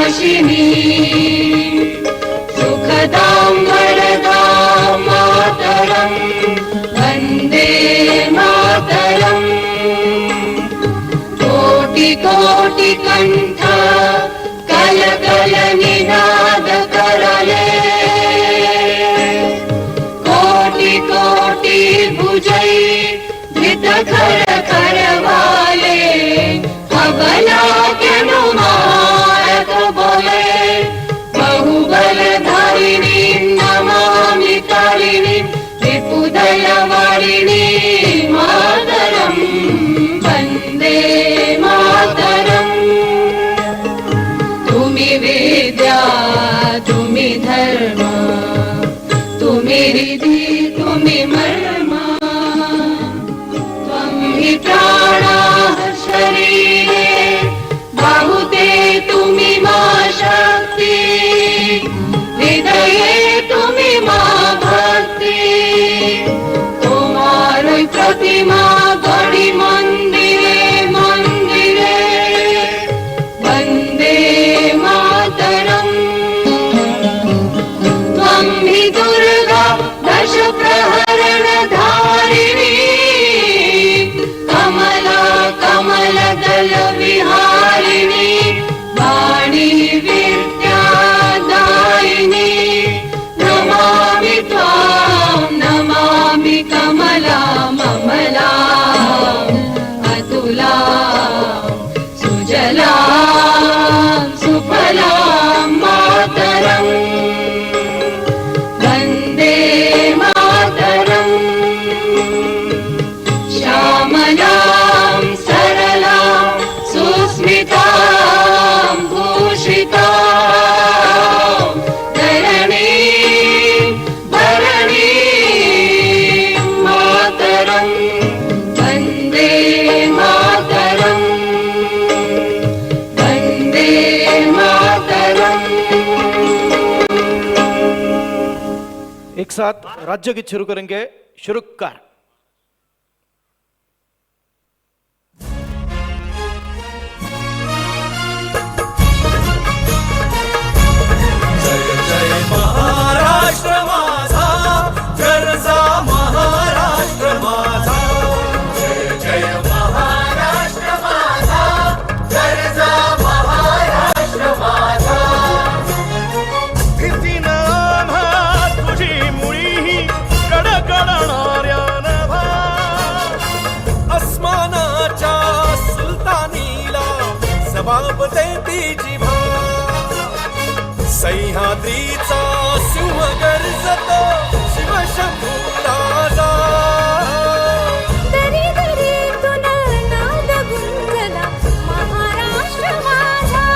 नाशिनी सुखदां वरदां मातरं वन्दे मातरम् कोटि कोटि कंठ कल कल निनाद करले कोटि कोटि भुजै धृत खर खरवाले अबला केनु मारत बोले बहुबल धारिणी नमामि तारिणी विपुदल वारिणी मातरम् वन्दे मातरम् तुम्ही विद्या तुम्ही धर्म तुम्ही रिधी तुम्ही मर्म त्वं प्राणाः शरीरे बाहुते तुम्ही मा शक्ती हृदये तुम्ही मा भक्ती तुम्हारी प्रतिमा गढ़ी मंदिरे मंदिरे वन्दे मातरम् त्वं हि दुर्गा दश प्रहरण धारिणी कमला कमल दल विहारिणी वाणी विद्या दायिनी नमामि त्वां नमामि कमला ममला अतुला सुजला सुफला मातरम् वन्दे मातरम् श्यामलां सरलां सुस्मितां भूषितां धरणीं भरणीं मातरम् वन्दे मातरम् वन्दे मातरम्। एक साथ राज्य गीत शुरू करेंगे। शुरू कर। जय जय महाराष्ट्र माझा गरजा महाराष्ट्र माझा जय जय महाराष्ट्र माझा गरजा महाराष्ट्र माझा भीतीनं आम्हा तुझी मुळी कडकडणाऱ्या नभा अस्मानाच्या सुलतानीला जबाब देती जिभा सह्याद्रीचा सिंह गर्जतो शिवशंभू राजा दरी दरीतून नाद गुंजला महाराष्ट्र माझा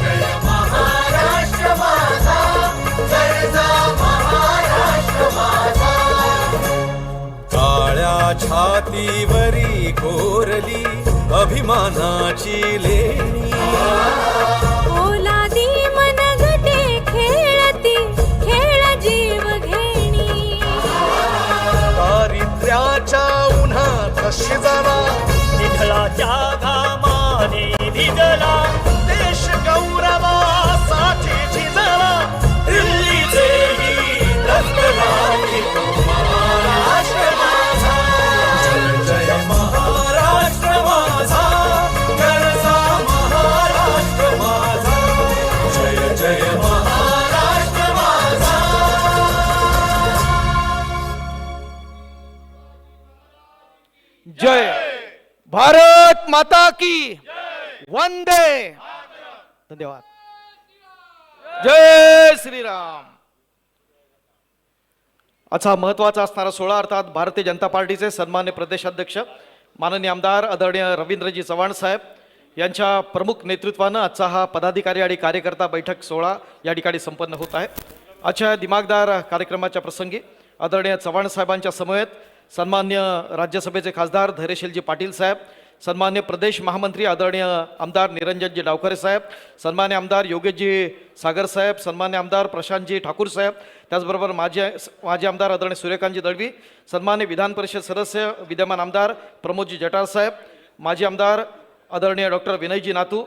जय महाराष्ट्र माझा गरजा महाराष्ट्र माझा काळ्या छातीवरी कोरली अभिमानाची लेणी ओलादी मनगटे खेळती खेळ जीव घेणी दारिद्र्याच्या उन्हात शिजला निधळाच्या घामाने भिजला देश गौरवासाठी झिजला दिल्लीचे दस्त लागली महाराष्ट्र माझा जय जय महाराष्ट्र माझा गरजा महाराष्ट्र माझा जय जय महाराष्ट्र माझा जय भारत माता की वंदे धन्यवाद। जय श्रीराम। आजचा महत्वाचा असणारा सोहळा अर्थात भारतीय जनता पार्टीचे सन्मान्य प्रदेशाध्यक्ष माननीय आमदार आदरणीय रवींद्रजी चव्हाण साहेब यांच्या प्रमुख नेतृत्वानं आजचा हा पदाधिकारी आणि कार्यकर्ता बैठक सोहळा या ठिकाणी संपन्न होत आहे। आजच्या दिमागदार कार्यक्रमाच्या प्रसंगी आदरणीय चव्हाण साहेबांच्या समवेत सन्मान्य राज्यसभेचे खासदार धैर्यशीलजी पाटील साहेब, सन्मान्य प्रदेश महामंत्री आदरणीय आमदार निरंजनजी डावखरे साहेब, सन्मान्य आमदार योगेशजी सागर साहेब, सन्मान्य आमदार प्रशांतजी ठाकूर साहेब, त्याचबरोबर माजी आमदार आदरणीय सूर्यकांतजी दळवी, सन्मान्य विधान परिषद सदस्य विद्यमान आमदार प्रमोदजी जटार साहेब, माजी आमदार आदरणीय डॉक्टर विनयजी नातू,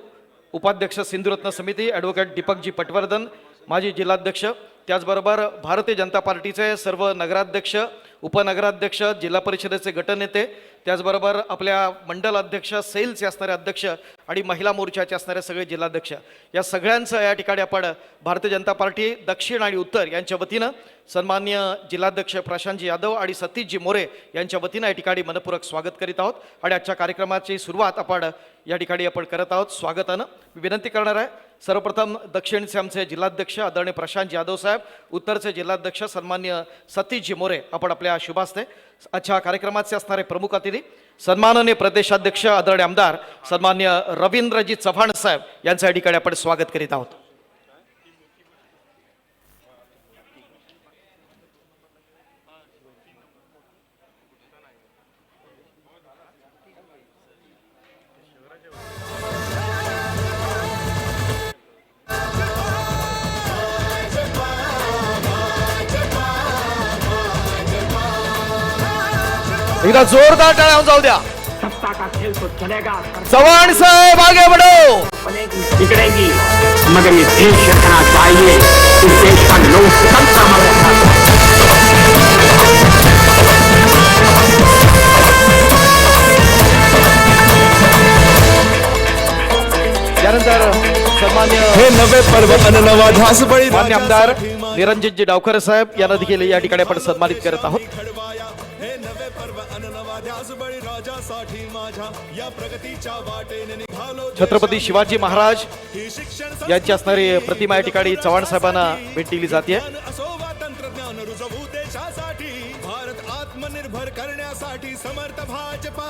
उपाध्यक्ष सिंधुरत्न समिती ॲडव्होकेट दीपकजी पटवर्धन, माजी जिल्हाध्यक्ष, त्याचबरोबर भारतीय जनता पार्टीचे सर्व नगराध्यक्ष, उपनगराध्यक्ष, जिल्हा परिषदेचे गटनेते, त्याचबरोबर आपल्या मंडल अध्यक्ष, सेलचे असणारे अध्यक्ष आणि महिला मोर्चाचे असणारे सगळे जिल्हाध्यक्ष, या सगळ्यांचं या ठिकाणी आपण भारतीय जनता पार्टी दक्षिण आणि उत्तर यांच्या वतीनं सन्माननीय जिल्हाध्यक्ष प्रशांतजी यादव आणि सतीशजी मोरे यांच्या वतीनं या ठिकाणी मनपूर्वक स्वागत करीत आहोत आणि आजच्या कार्यक्रमाची सुरुवात आपण या ठिकाणी करत आहोत स्वागतानं. मी विनंती करणार आहे, सर्वप्रथम दक्षिणचे आमचे जिल्हाध्यक्ष आदरणीय प्रशांत यादव साहेब, उत्तरचे जिल्हाध्यक्ष सन्माननीय सतीशजी मोरे आपण आपल्या शुभास्ते आजच्या कार्यक्रमाचे असणारे प्रमुख अतिथी सन्माननीय प्रदेशाध्यक्ष आदरणीय आमदार सन्माननीय रवींद्रजी चव्हाण साहेब यांचं या ठिकाणी आपण स्वागत करीत आहोत. एकदा जोरदार टाळ्या जाऊ द्या. सत्ता का खेल तो चलेगा, चव्हाण साहेब आगे बढ़ो. बिगड़ेगी, मगर ये देश रखना चाहिए. इस देश का लोकतंत्र अमर रहना चाहिए. त्यानंतर सन्मान्य हे नवे पर्व अन नवा ध्यास बळी मान्य आमदार निरंजनजी डावकर साहेब यांना देखील या ठिकाणी आपण सन्मानित करत आहोत. हे नवे पर्व अन नवा ध्यास बळी राजासाठी माझ्या या प्रगतीच्या वाटेने निघालो. छत्रपती शिवाजी महाराज ही शिक्षण यांची असणारी प्रतिमा या ठिकाणी चव्हाण साहेबांना भेट दिली जाते. असो वा तंत्रज्ञान रुजवू देशासाठी, भारत आत्मनिर्भर करण्यासाठी समर्थ भाजपा.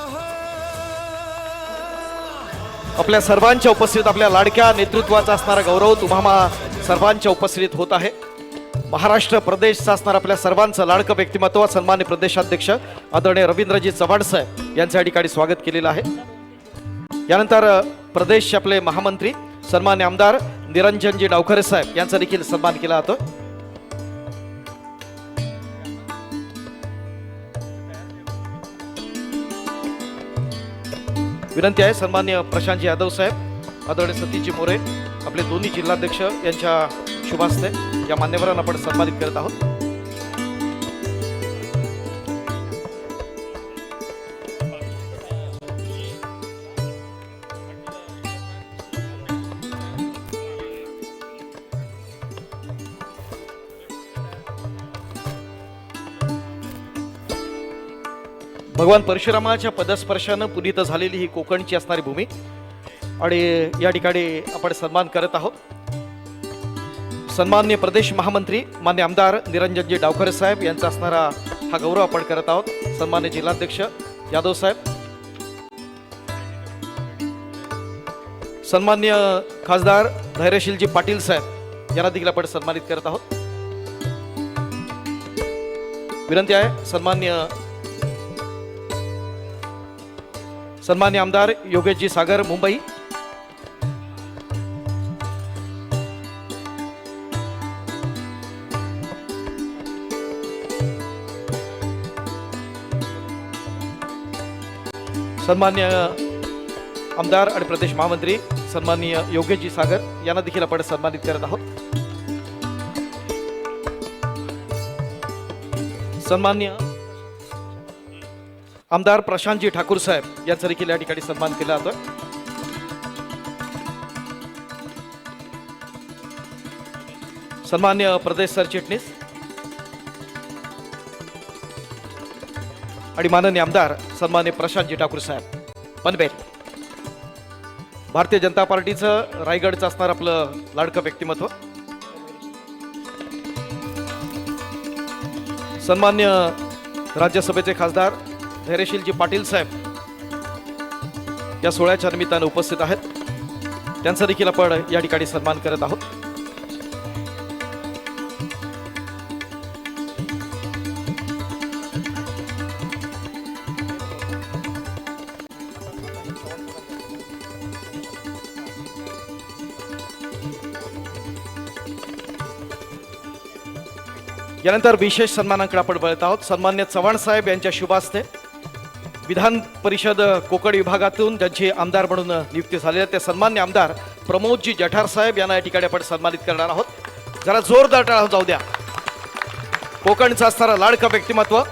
आपल्या सर्वांच्या उपस्थित आपल्या लाडक्या नेतृत्वाचा असणारा गौरव तुम्हा सर्वांच्या उपस्थितीत होत आहे. महाराष्ट्र प्रदेशचा असणारा आपल्या सर्वांचं लाडकं व्यक्तिमत्व सन्मान्य प्रदेशाध्यक्ष आदरणीय रवींद्रजी चव्हाण साहेब यांचं या ठिकाणी स्वागत केलेलं आहे. यानंतर प्रदेशचे आपले महामंत्री सन्मान्य आमदार निरंजनजी डावखरे साहेब यांचा देखील सन्मान केला जातो. विनंती आहे सन्मान्य प्रशांतजी यादव साहेब आदरणीय सतीशजी मोरे आपले दोन्ही जिल्हाध्यक्ष यांच्या शुभास्ते या मान्यवरांना आपण सन्मानित करत आहोत. भगवान परशुरामाच्या पदस्पर्शानं पुनीत झालेली ही कोकणची असणारी भूमी आणि या ठिकाणी आपण सन्मान करत आहोत. सन्माननीय प्रदेश महामंत्री मान्य आमदार निरंजनजी डावखरे साहेब यांचा असणारा हा गौरव आपण करत आहोत. सन्मान्य जिल्हाध्यक्ष यादव साहेब, सन्मान्य खासदार धैर्यशीलजी पाटील साहेब यांना देखील आपण सन्मानित करत आहोत. विनंती आहे सन्मान्य आमदार योगेशजी सागर मुंबई, सन्मान्य आमदार आणि प्रदेश महामंत्री सन्माननीय योगेशजी सागर यांना देखील आपण सन्मानित करत आहोत. सन्मान्य आमदार प्रशांतजी ठाकूर साहेब यांचा देखील या ठिकाणी सन्मान केला जातोय. सन्मान्य प्रदेश सरचिटणीस आणि माननीय आमदार सन्मान्य प्रशांतजी ठाकूर साहेब पनवेल, भारतीय जनता पार्टीचं रायगडचं असणार आपलं लाडकं व्यक्तिमत्व सन्मान्य राज्यसभेचे खासदार धैर्यशीलजी पाटील साहेब या सोहळ्याच्या निमित्तानं उपस्थित आहेत. त्यांचा देखील आपण या ठिकाणी सन्मान करत आहोत. यानंतर विशेष सन्मानांकडे आपण वळत आहोत. सन्मान्य चव्हाण साहेब यांच्या शुभास्ते विधान परिषद कोकण विभागातून ज्यांची आमदार म्हणून नियुक्ती झाली आहे ते सन्मान्य आमदार प्रमोदजी जठार साहेब यांना या ठिकाणी आपण सन्मानित करणार आहोत. जरा जोरदार टाळ्या जाऊ द्या. कोकणचा असणारा लाडका व्यक्तिमत्व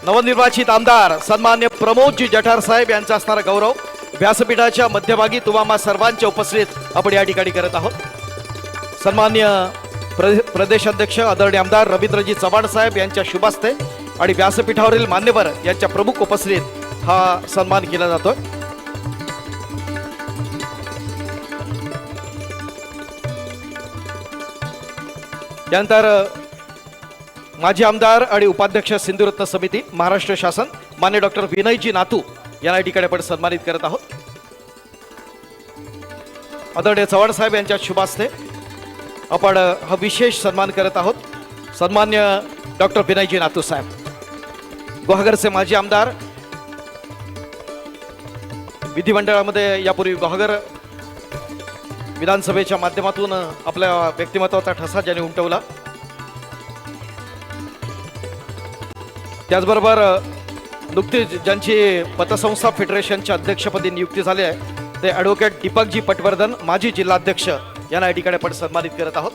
नवनिर्वाचित आमदार सन्मान्य प्रमोदजी जठार साहेब यांचा असणारा गौरव व्यासपीठाच्या मध्यभागी तुम्हा सर्वांच्या उपस्थितीत आपण या ठिकाणी करत आहोत. सन्मान्य प्रदेश अध्यक्ष आदरणीय आमदार रवींद्रजी चव्हाण साहेब यांच्या शुभ हस्ते आणि व्यासपीठावरील मान्यवर यांच्या प्रमुख उपस्थितीत हा सन्मान केला जातोय. त्यानंतर माजी आमदार आणि उपाध्यक्ष सिंधुरत्न समिती महाराष्ट्र शासन मान्य डॉक्टर विनयजी नातू यांना या ठिकाणी आपण सन्मानित करत आहोत. आदरणीय चव्हाण साहेब यांच्या शुभ हस्ते आपण हा विशेष सन्मान करत आहोत. सन्मान्य डॉक्टर विनयजी नातू साहेब गुहागरचे माजी आमदार, विधिमंडळामध्ये यापूर्वी गुहागर विधानसभेच्या माध्यमातून आपल्या व्यक्तिमत्वाचा ठसा ज्यांनी उमटवला. त्याचबरोबर नुकतीच ज्यांची पतसंस्था फेडरेशनच्या अध्यक्षपदी नियुक्ती झाली आहे ते ॲडव्होकेट दीपकजी पटवर्धन माजी जिल्हाध्यक्ष यांना या ठिकाणी आपण सन्मानित करत आहोत.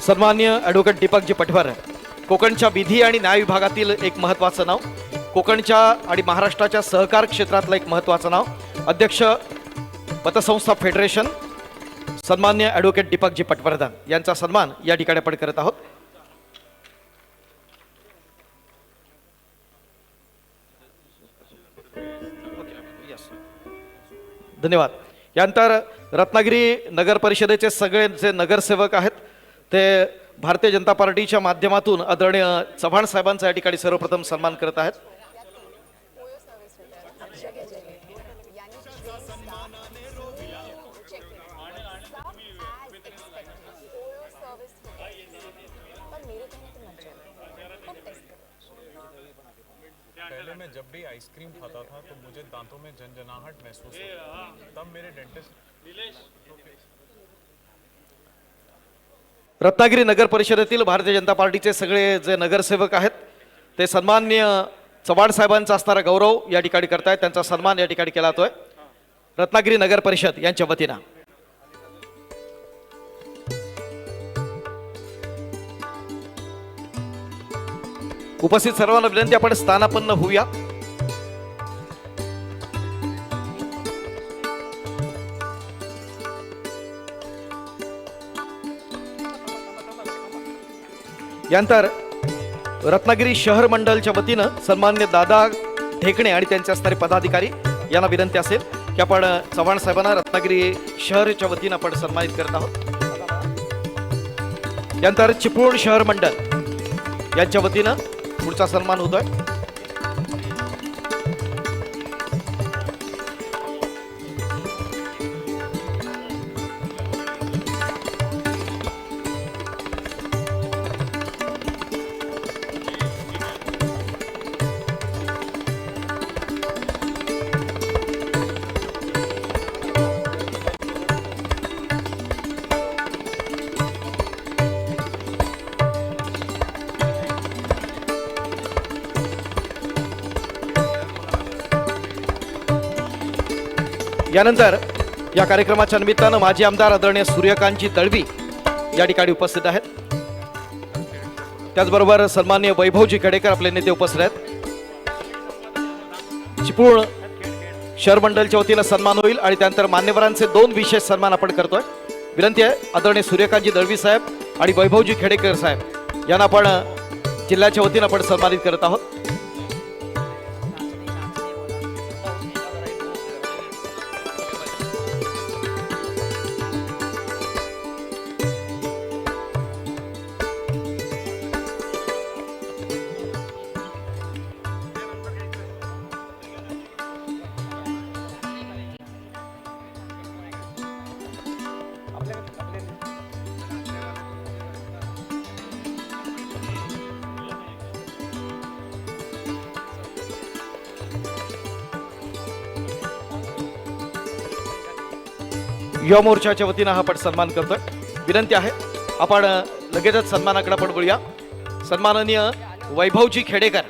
सन्मान्य ॲडव्होकेट दीपकजी पटवर्धन कोकणच्या विधी आणि न्याय विभागातील एक महत्त्वाचं नाव, कोकणच्या आणि महाराष्ट्राच्या सहकार क्षेत्रातलं एक महत्त्वाचं नाव, अध्यक्ष पतसंस्था फेडरेशन सन्मान्य ॲडव्होकेट दीपकजी पटवर्धन यांचा सन्मान या ठिकाणी आपण करत आहोत. धन्यवाद. यानंतर रत्नागिरी नगर परिषदेचे सगळे जे नगरसेवक आहेत ते भारतीय जनता पार्टीच्या माध्यमातून आदरणीय चव्हाण साहेबांचा या ठिकाणी सर्वप्रथम सन्मान करत आहेत. पहले मैं जब भी आइसक्रीम खाता था तो मुझे दांतों में झंझनाहट महसूस होती, तब मेरे डेंटिस्ट रत्नागिरी नगर परिषदेतील भारतीय जनता पार्टीचे सगळे जे नगरसेवक आहेत ते सन्मान्य चव्हाण साहेबांचा असणारा गौरव या ठिकाणी करतायत. त्यांचा सन्मान या ठिकाणी केला जातोय रत्नागिरी नगर परिषद यांच्या वतीनं. उपस्थित सर्वांना विनंती आपण स्थानापन्न होऊया. यानंतर रत्नागिरी शहर मंडळच्या वतीनं सन्मान्य दादा ढेकणे आणि त्यांचे असणारे पदाधिकारी यांना विनंती असेल की आपण चव्हाण साहेबांना रत्नागिरी शहरच्या वतीनं आपण सन्मानित करत आहोत. यानंतर चिपळूण शहर मंडळ यांच्या वतीनं पुढचा सन्मान होतोय. यानंतर या कार्यक्रमाच्या निमित्तानं माजी आमदार आदरणीय सूर्यकांतजी दळवी या ठिकाणी उपस्थित आहेत. त्याचबरोबर सन्मान्य वैभवजी खेडेकर आपले नेते उपस्थित आहेत. चिपळूण शहर मंडळच्या वतीनं सन्मान होईल आणि त्यानंतर मान्यवरांचे 2 विशेष सन्मान आपण करतोय. विनंती आहे आदरणीय सूर्यकांतजी दळवी साहेब आणि वैभवजी खेडेकर साहेब यांना आपण जिल्ह्याच्या वतीनं आपण सन्मानित करत आहोत. युवा मोर्चाच्या वतीनं हा पट सन्मान करतोय. विनंती आहे आपण लगेचच सन्मानाकडे आपण बोलूया. सन्माननीय वैभवजी खेडेकर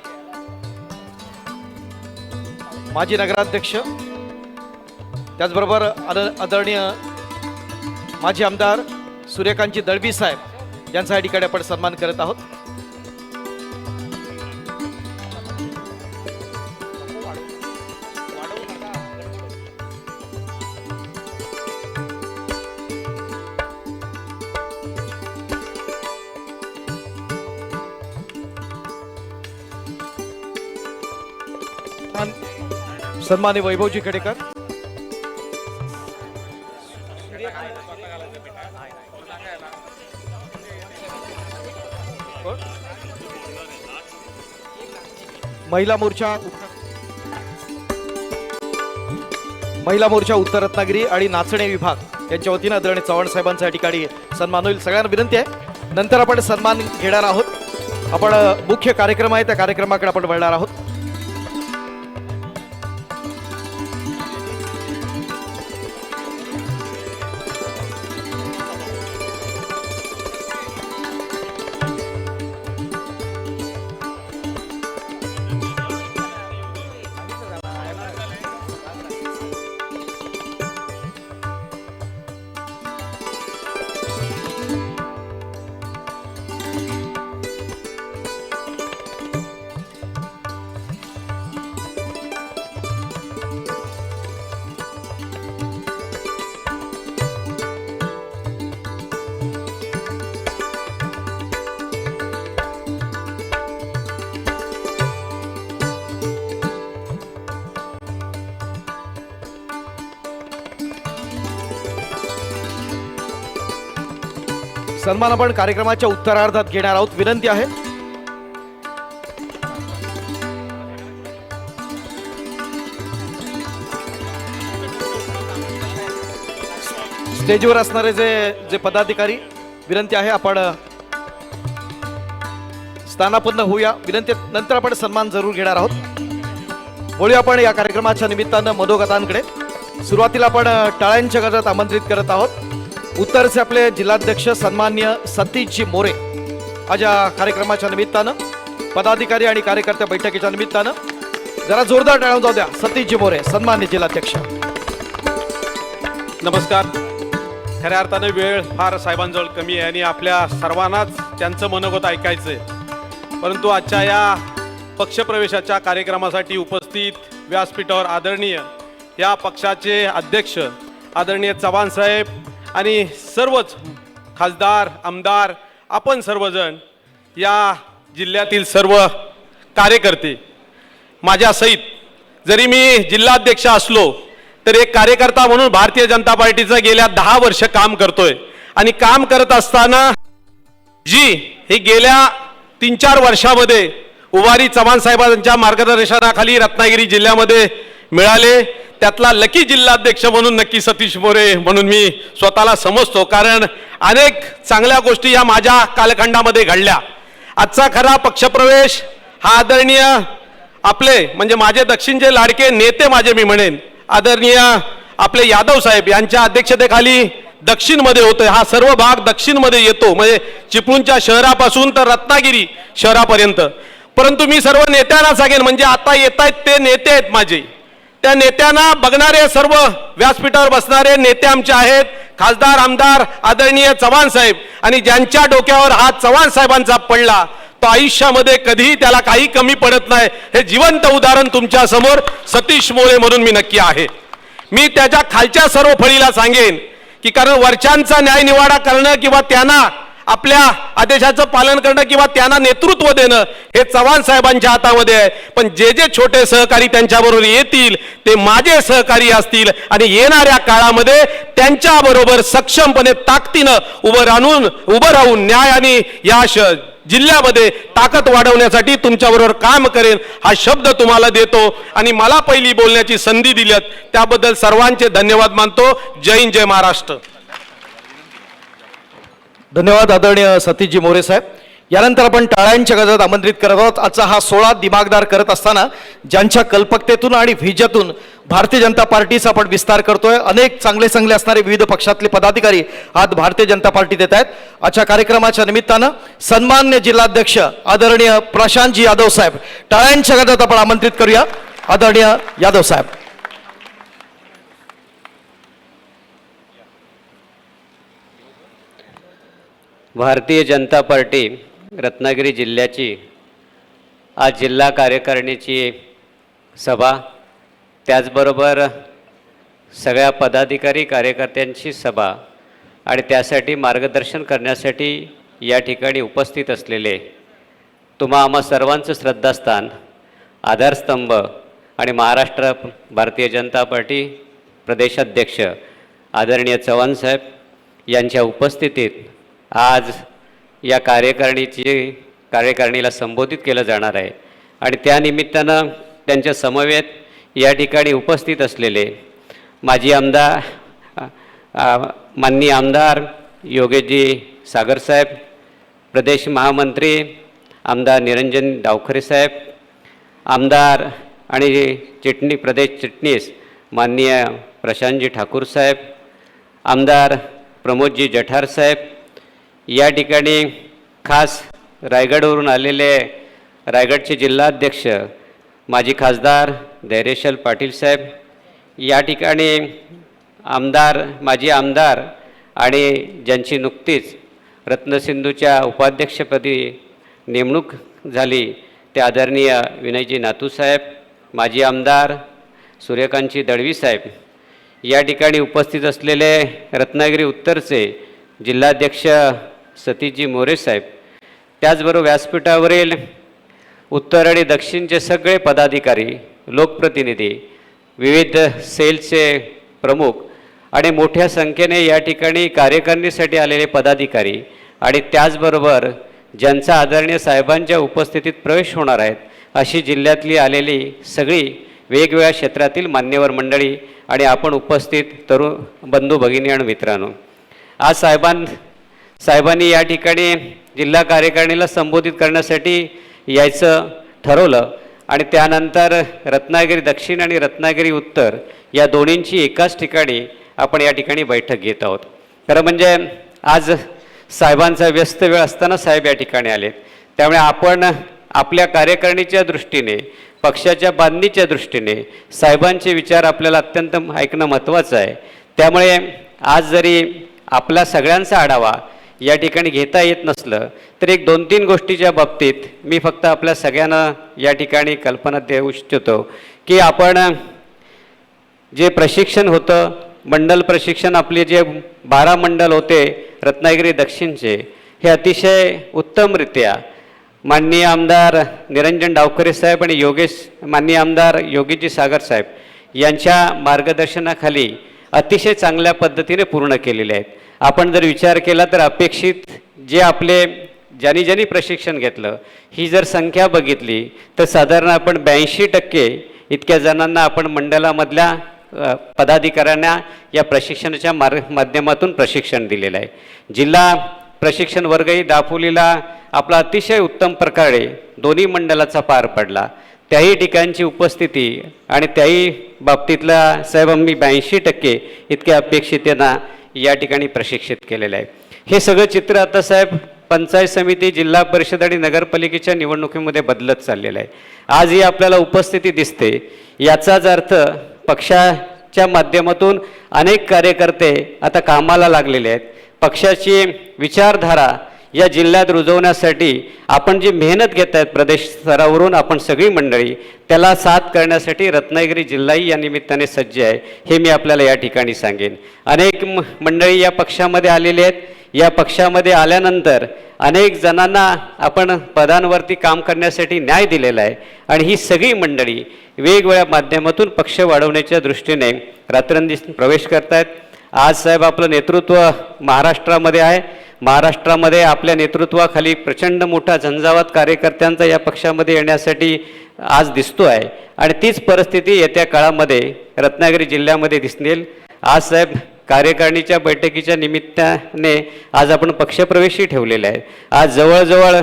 माजी नगराध्यक्ष, त्याचबरोबर आदरणीय माजी आमदार सूर्यकांतजी दळवी साहेब यांचा या ठिकाणी आपण सन्मान करत आहोत. सन्माननीय वैभवजी खेडेकर, महिला मोर्चा उत्तर रत्नागिरी आणि नाचणे विभाग यांच्या वतीने आदरणीय चव्हाण साहेबांचा या ठिकाणी सन्मान होईल. सगळ्यांना विनंती आहे, नंतर आपण सन्मान घेणार आहोत. आपण मुख्य कार्यक्रम आहे त्या कार्यक्रमाकडे आपण वळणार आहोत. सन्मान आपण कार्यक्रमाच्या उत्तरार्धात घेणार आहोत. विनंती आहे, स्टेजवर असणारे जे पदाधिकारी, विनंती आहे आपण स्थानापन्न होऊया. विनंती, नंतर आपण सन्मान जरूर घेणार आहोत. बोलूया आपण या कार्यक्रमाच्या निमित्तानं मनोगतांकडे. सुरुवातीला आपण टाळ्यांच्या गजरात आमंत्रित करत आहोत उत्तरचे आपले जिल्हाध्यक्ष सन्मान्य सतीशजी मोरे. आज या कार्यक्रमाच्या निमित्तानं, पदाधिकारी आणि कार्यकर्त्या बैठकीच्या निमित्तानं जरा जोरदार टाळून जाऊ द्या. सतीशजी मोरे सन्मान्य जिल्हाध्यक्ष. नमस्कार. खऱ्या अर्थाने वेळ फार साहेबांजवळ कमी आहे आणि आपल्या सर्वांनाच त्यांचं मनोगत ऐकायचं आहे. परंतु आजच्या या पक्षप्रवेशाच्या कार्यक्रमासाठी उपस्थित व्यासपीठावर आदरणीय या पक्षाचे अध्यक्ष आदरणीय चव्हाण साहेब आणि सर्वच खासदार, आमदार, आपण सर्वजण, या जिल्ह्यातील सर्व कार्यकर्ते माझ्यासहित, जरी मी जिल्हाध्यक्ष असलो तर एक कार्यकर्ता म्हणून भारतीय जनता पार्टीचं गेल्या 10 वर्ष काम करतोय. आणि काम करत असताना जी हे गेल्या 3-4 वर्षामध्ये उभारी चव्हाण साहेबांच्या मार्गदर्शनाखाली रत्नागिरी जिल्ह्यामध्ये मिळाले, त्यातला लकी जिल्हाध्यक्ष म्हणून नक्की सतीश मोरे म्हणून मी स्वतःला समजतो. कारण अनेक चांगल्या गोष्टी या माझ्या कालखंडामध्ये घडल्या. आजचा खरा पक्षप्रवेश हा आदरणीय आपले म्हणजे माझे दक्षिणचे लाडके नेते, माझे मी म्हणेन आदरणीय आपले यादव साहेब यांच्या अध्यक्षतेखाली दक्षिणमध्ये होतोय. हा सर्व भाग दक्षिणमध्ये येतो, म्हणजे चिपळूणच्या शहरापासून तर रत्नागिरी शहरापर्यंत. परंतु मी सर्व नेत्यांना सांगेन, म्हणजे आता येत आहेत ते नेते आहेत माझे, त्या नेत्यांना बघणारे सर्व व्यासपीठावर बसणारे नेते आमचे आहेत, खासदार, आमदार आदरणीय चव्हाण साहेब. आणि ज्यांच्या डोक्यावर हात चव्हाण साहेबांचा पडला तो आयुष्यामध्ये कधीही त्याला काही कमी पडत नाही. हे जिवंत उदाहरण तुमच्या समोर सतीश मोरे म्हणून मी नक्की आहे. मी त्याच्या खालच्या सर्व फळीला सांगेन की कारण वरच्यांचा न्याय निवाडा करणं किंवा त्यांना आपल्या आदेशाचं पालन करणं किंवा त्यांना नेतृत्व देणं हे चव्हाण साहेबांच्या हातामध्ये आहे. पण जे जे छोटे सहकारी त्यांच्याबरोबर येतील ते माझे सहकारी असतील आणि येणाऱ्या काळामध्ये त्यांच्याबरोबर सक्षमपणे ताकदीनं उभं राहून न्याय आणि या जिल्ह्यामध्ये ताकद वाढवण्यासाठी तुमच्याबरोबर काम करेन हा शब्द तुम्हाला देतो. आणि मला पहिली बोलण्याची संधी दिल्यात त्याबद्दल सर्वांचे धन्यवाद मानतो. जय हिंद, जय महाराष्ट्र. धन्यवाद आदरणीय सतीशजी मोरे साहेब. यानंतर आपण टाळ्यांच्या गजरात आमंत्रित करत आहोत. आजचा हा सोहळा दिमागदार करत असताना ज्यांच्या कल्पकतेतून आणि व्हिजतून भारतीय जनता पार्टीचा आपण विस्तार करतोय, अनेक चांगले चांगले असणारे विविध पक्षातले पदाधिकारी आज भारतीय जनता पार्टीत येत आहेत. आजच्या कार्यक्रमाच्या निमित्तानं सन्मान्य जिल्हाध्यक्ष आदरणीय प्रशांतजी यादव साहेब टाळ्यांच्या गजरात आपण आमंत्रित करूया. आदरणीय यादव साहेब. भारतीय जनता पार्टी रत्नागिरी जिल्ह्याची आज जिल्हा कार्यकारिणीची सभा, त्याचबरोबर सगळ्या पदाधिकारी कार्यकर्त्यांची सभा आणि त्यासाठी मार्गदर्शन करण्यासाठी या ठिकाणी उपस्थित असलेले तुम्हा आम्हा सर्वांचं श्रद्धास्थान, आधारस्तंभ आणि महाराष्ट्र भारतीय जनता पार्टी प्रदेशाध्यक्ष आदरणीय चव्हाण साहेब यांच्या उपस्थितीत आज या कार्यकारिणीला संबोधित केलं जाणार आहे. आणि त्यानिमित्तानं त्यांच्या समवेत या ठिकाणी उपस्थित असलेले माजी आमदार माननीय आमदार योगेशजी सागर साहेब, प्रदेश महामंत्री आमदार निरंजन डावखरे साहेब, आमदार आणि प्रदेश चिटणीस माननीय प्रशांतजी ठाकूर साहेब, आमदार प्रमोदजी जठार साहेब, या ठिकाणी खास रायगडवरून आलेले रायगडचे जिल्हाध्यक्ष माजी खासदार धैर्यशील पाटील साहेब, या ठिकाणी माजी आमदार आणि ज्यांची नुकतीच रत्नसिंधूच्या उपाध्यक्षपदी नेमणूक झाली ते आदरणीय विनयजी नातू साहेब, माजी आमदार सूर्यकांतजी दळवी साहेब, या ठिकाणी उपस्थित असलेले रत्नागिरी उत्तरचे जिल्हाध्यक्ष सतीशजी मोरे साहेब, त्याचबरोबर व्यासपीठावरील उत्तर आणि दक्षिणचे सगळे पदाधिकारी, लोकप्रतिनिधी, विविध सेलचे प्रमुख आणि मोठ्या संख्येने या ठिकाणी कार्यकारिणीसाठी आलेले पदाधिकारी आणि त्याचबरोबर ज्यांचा आदरणीय साहेबांच्या उपस्थितीत प्रवेश होणार आहेत अशी जिल्ह्यातली आलेली सगळी वेगवेगळ्या क्षेत्रातील मान्यवर मंडळी आणि आपण उपस्थित तरुण बंधू भगिनी आणि मित्रांनो, आज साहेबांनी या ठिकाणी जिल्हा कार्यकारिणीला संबोधित करण्यासाठी यायचं ठरवलं आणि त्यानंतर रत्नागिरी दक्षिण आणि रत्नागिरी उत्तर या दोन्हींची एकाच ठिकाणी आपण या ठिकाणी बैठक घेत आहोत. खरं म्हणजे आज साहेबांचा व्यस्त वेळ असताना साहेब या ठिकाणी आलेत, त्यामुळे आपण आपल्या कार्यकारिणीच्या दृष्टीने, पक्षाच्या बांधणीच्या दृष्टीने साहेबांचे विचार आपल्याला अत्यंत ऐकणं महत्त्वाचं आहे. त्यामुळे आज जरी आपला सगळ्यांचा आढावा या ठिकाणी घेता येत नसलं तर एक 2-3 गोष्टीच्या बाबतीत मी फक्त आपल्या सगळ्यांना या ठिकाणी कल्पना देऊ इच्छितो की आपण जे प्रशिक्षण होतं, मंडल प्रशिक्षण, आपले जे 12 मंडल होते रत्नागिरी दक्षिणचे, हे अतिशय उत्तमरित्या माननीय आमदार निरंजन डावखरे साहेब आणि माननीय आमदार योगेशजी सागर साहेब यांच्या मार्गदर्शनाखाली अतिशय चांगल्या पद्धतीने पूर्ण केलेले आहेत. आपण जर विचार केला तर अपेक्षित जे आपले ज्यांनी प्रशिक्षण घेतलं ही जर संख्या बघितली तर साधारण आपण 82% इतक्या जणांना आपण मंडळामधल्या पदाधिकाऱ्यांना या प्रशिक्षणाच्या माध्यमातून प्रशिक्षण दिलेलं आहे. जिल्हा प्रशिक्षण वर्गही दापोलीला आपला अतिशय उत्तम प्रकारे दोन्ही मंडळाचा पार पडला. त्याही ठिकाणची उपस्थिती आणि त्याही बाबतीतला साहेब आम्ही 82% इतक्या अपेक्षितेना या ठिकाणी प्रशिक्षित केलेलं आहे. हे सगळं चित्र आता साहेब पंचायत समिती, जिल्हा परिषद आणि नगरपालिकेच्या निवडणुकीमध्ये बदलत चाललेलं आहे. आजही आपल्याला उपस्थिती दिसते. याचाच अर्थ पक्षाच्या माध्यमातून अनेक कार्यकर्ते आता कामाला लागलेले आहेत. पक्षाची विचारधारा या जिल्ह्यात रुजवण्यासाठी आपण जी मेहनत घेत आहेत प्रदेश स्तरावरून आपण सगळी मंडळी, त्याला साथ करण्यासाठी रत्नागिरी जिल्हाही या निमित्ताने सज्ज आहे, हे मी आपल्याला या ठिकाणी सांगेन. अनेक मंडळी या पक्षामध्ये आलेले आहेत. या पक्षामध्ये आल्यानंतर अनेक जणांना आपण पदांवरती काम करण्यासाठी न्याय दिलेला आहे आणि ही सगळी मंडळी वेगवेगळ्या माध्यमातून पक्ष वाढवण्याच्या दृष्टीने रात्रंदिवस प्रवेश करत आहेत. आज साहेब आपलं नेतृत्व महाराष्ट्रामध्ये आहे. महाराष्ट्रामध्ये आपल्या नेतृत्वाखाली प्रचंड मोठा झंझावात कार्यकर्त्यांचा या पक्षामध्ये येण्यासाठी आज दिसतो आहे आणि तीच परिस्थिती येत्या काळामध्ये रत्नागिरी जिल्ह्यामध्ये दिसेल. आज साहेब कार्यकारिणीच्या बैठकीच्या निमित्ताने आज आपण पक्षप्रवेशही ठेवलेला आहे. आज जवळजवळ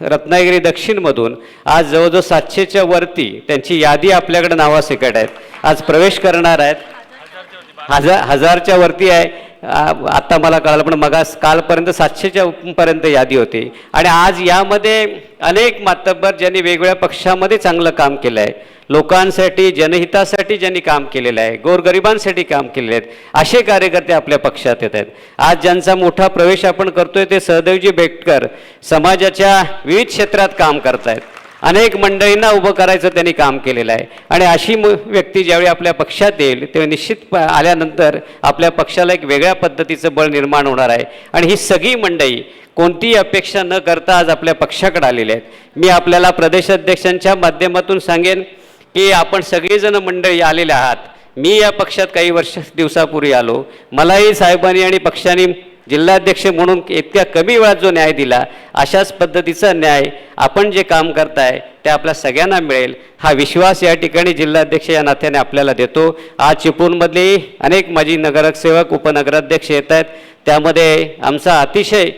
रत्नागिरी दक्षिणमधून आज जवळजवळ 700च्या वरती त्यांची यादी आपल्याकडे नावासकट आहेत, आज प्रवेश करणार आहेत. 1000च्या वरती आहे. आत्ता मला कळालं, पण मग कालपर्यंत 700च्या पर्यंत यादी होती. आणि आज यामध्ये अनेक मातब्बर ज्यांनी वेगवेगळ्या पक्षामध्ये चांगलं काम केलं आहे, लोकांसाठी जनहितासाठी ज्यांनी काम केलेलं आहे, गोरगरिबांसाठी काम केलेले आहेत, असे कार्यकर्ते आपल्या पक्षात येत आहेत. आज ज्यांचा मोठा प्रवेश आपण करतोय ते सहदेवजी बेटकर समाजाच्या विविध क्षेत्रात काम करतायत. अनेक मंडळींना उभं करायचं त्यांनी काम केलेलं आहे. आणि अशी व्यक्ती ज्यावेळी आपल्या पक्षात येईल तेव्हा निश्चित आल्यानंतर आपल्या पक्षाला एक वेगळ्या पद्धतीचं बळ निर्माण होणार आहे. आणि ही सगळी मंडळी कोणतीही अपेक्षा न करता आज आपल्या पक्षाकडे आलेले आहेत. मी आपल्याला प्रदेशाध्यक्षांच्या माध्यमातून सांगेन की आपण सगळेजण मंडळी आलेले आहात. मी या पक्षात काही दिवसापूर्वी आलो. मलाही साहेबांनी आणि पक्षाने जिल्हाध्यक्ष म्हणून इतक्या कमी वेळात जो न्याय दिला, अशाच पद्धतीचा न्याय आपण जे काम करताय ते आपल्या सगळ्यांना मिळेल हा विश्वास या ठिकाणी जिल्हाध्यक्ष या नात्याने आपल्याला देतो. आज चिपळूणमधले अनेक माजी नगरसेवक उपनगराध्यक्ष येत आहेत. त्यामध्ये आमचा अतिशय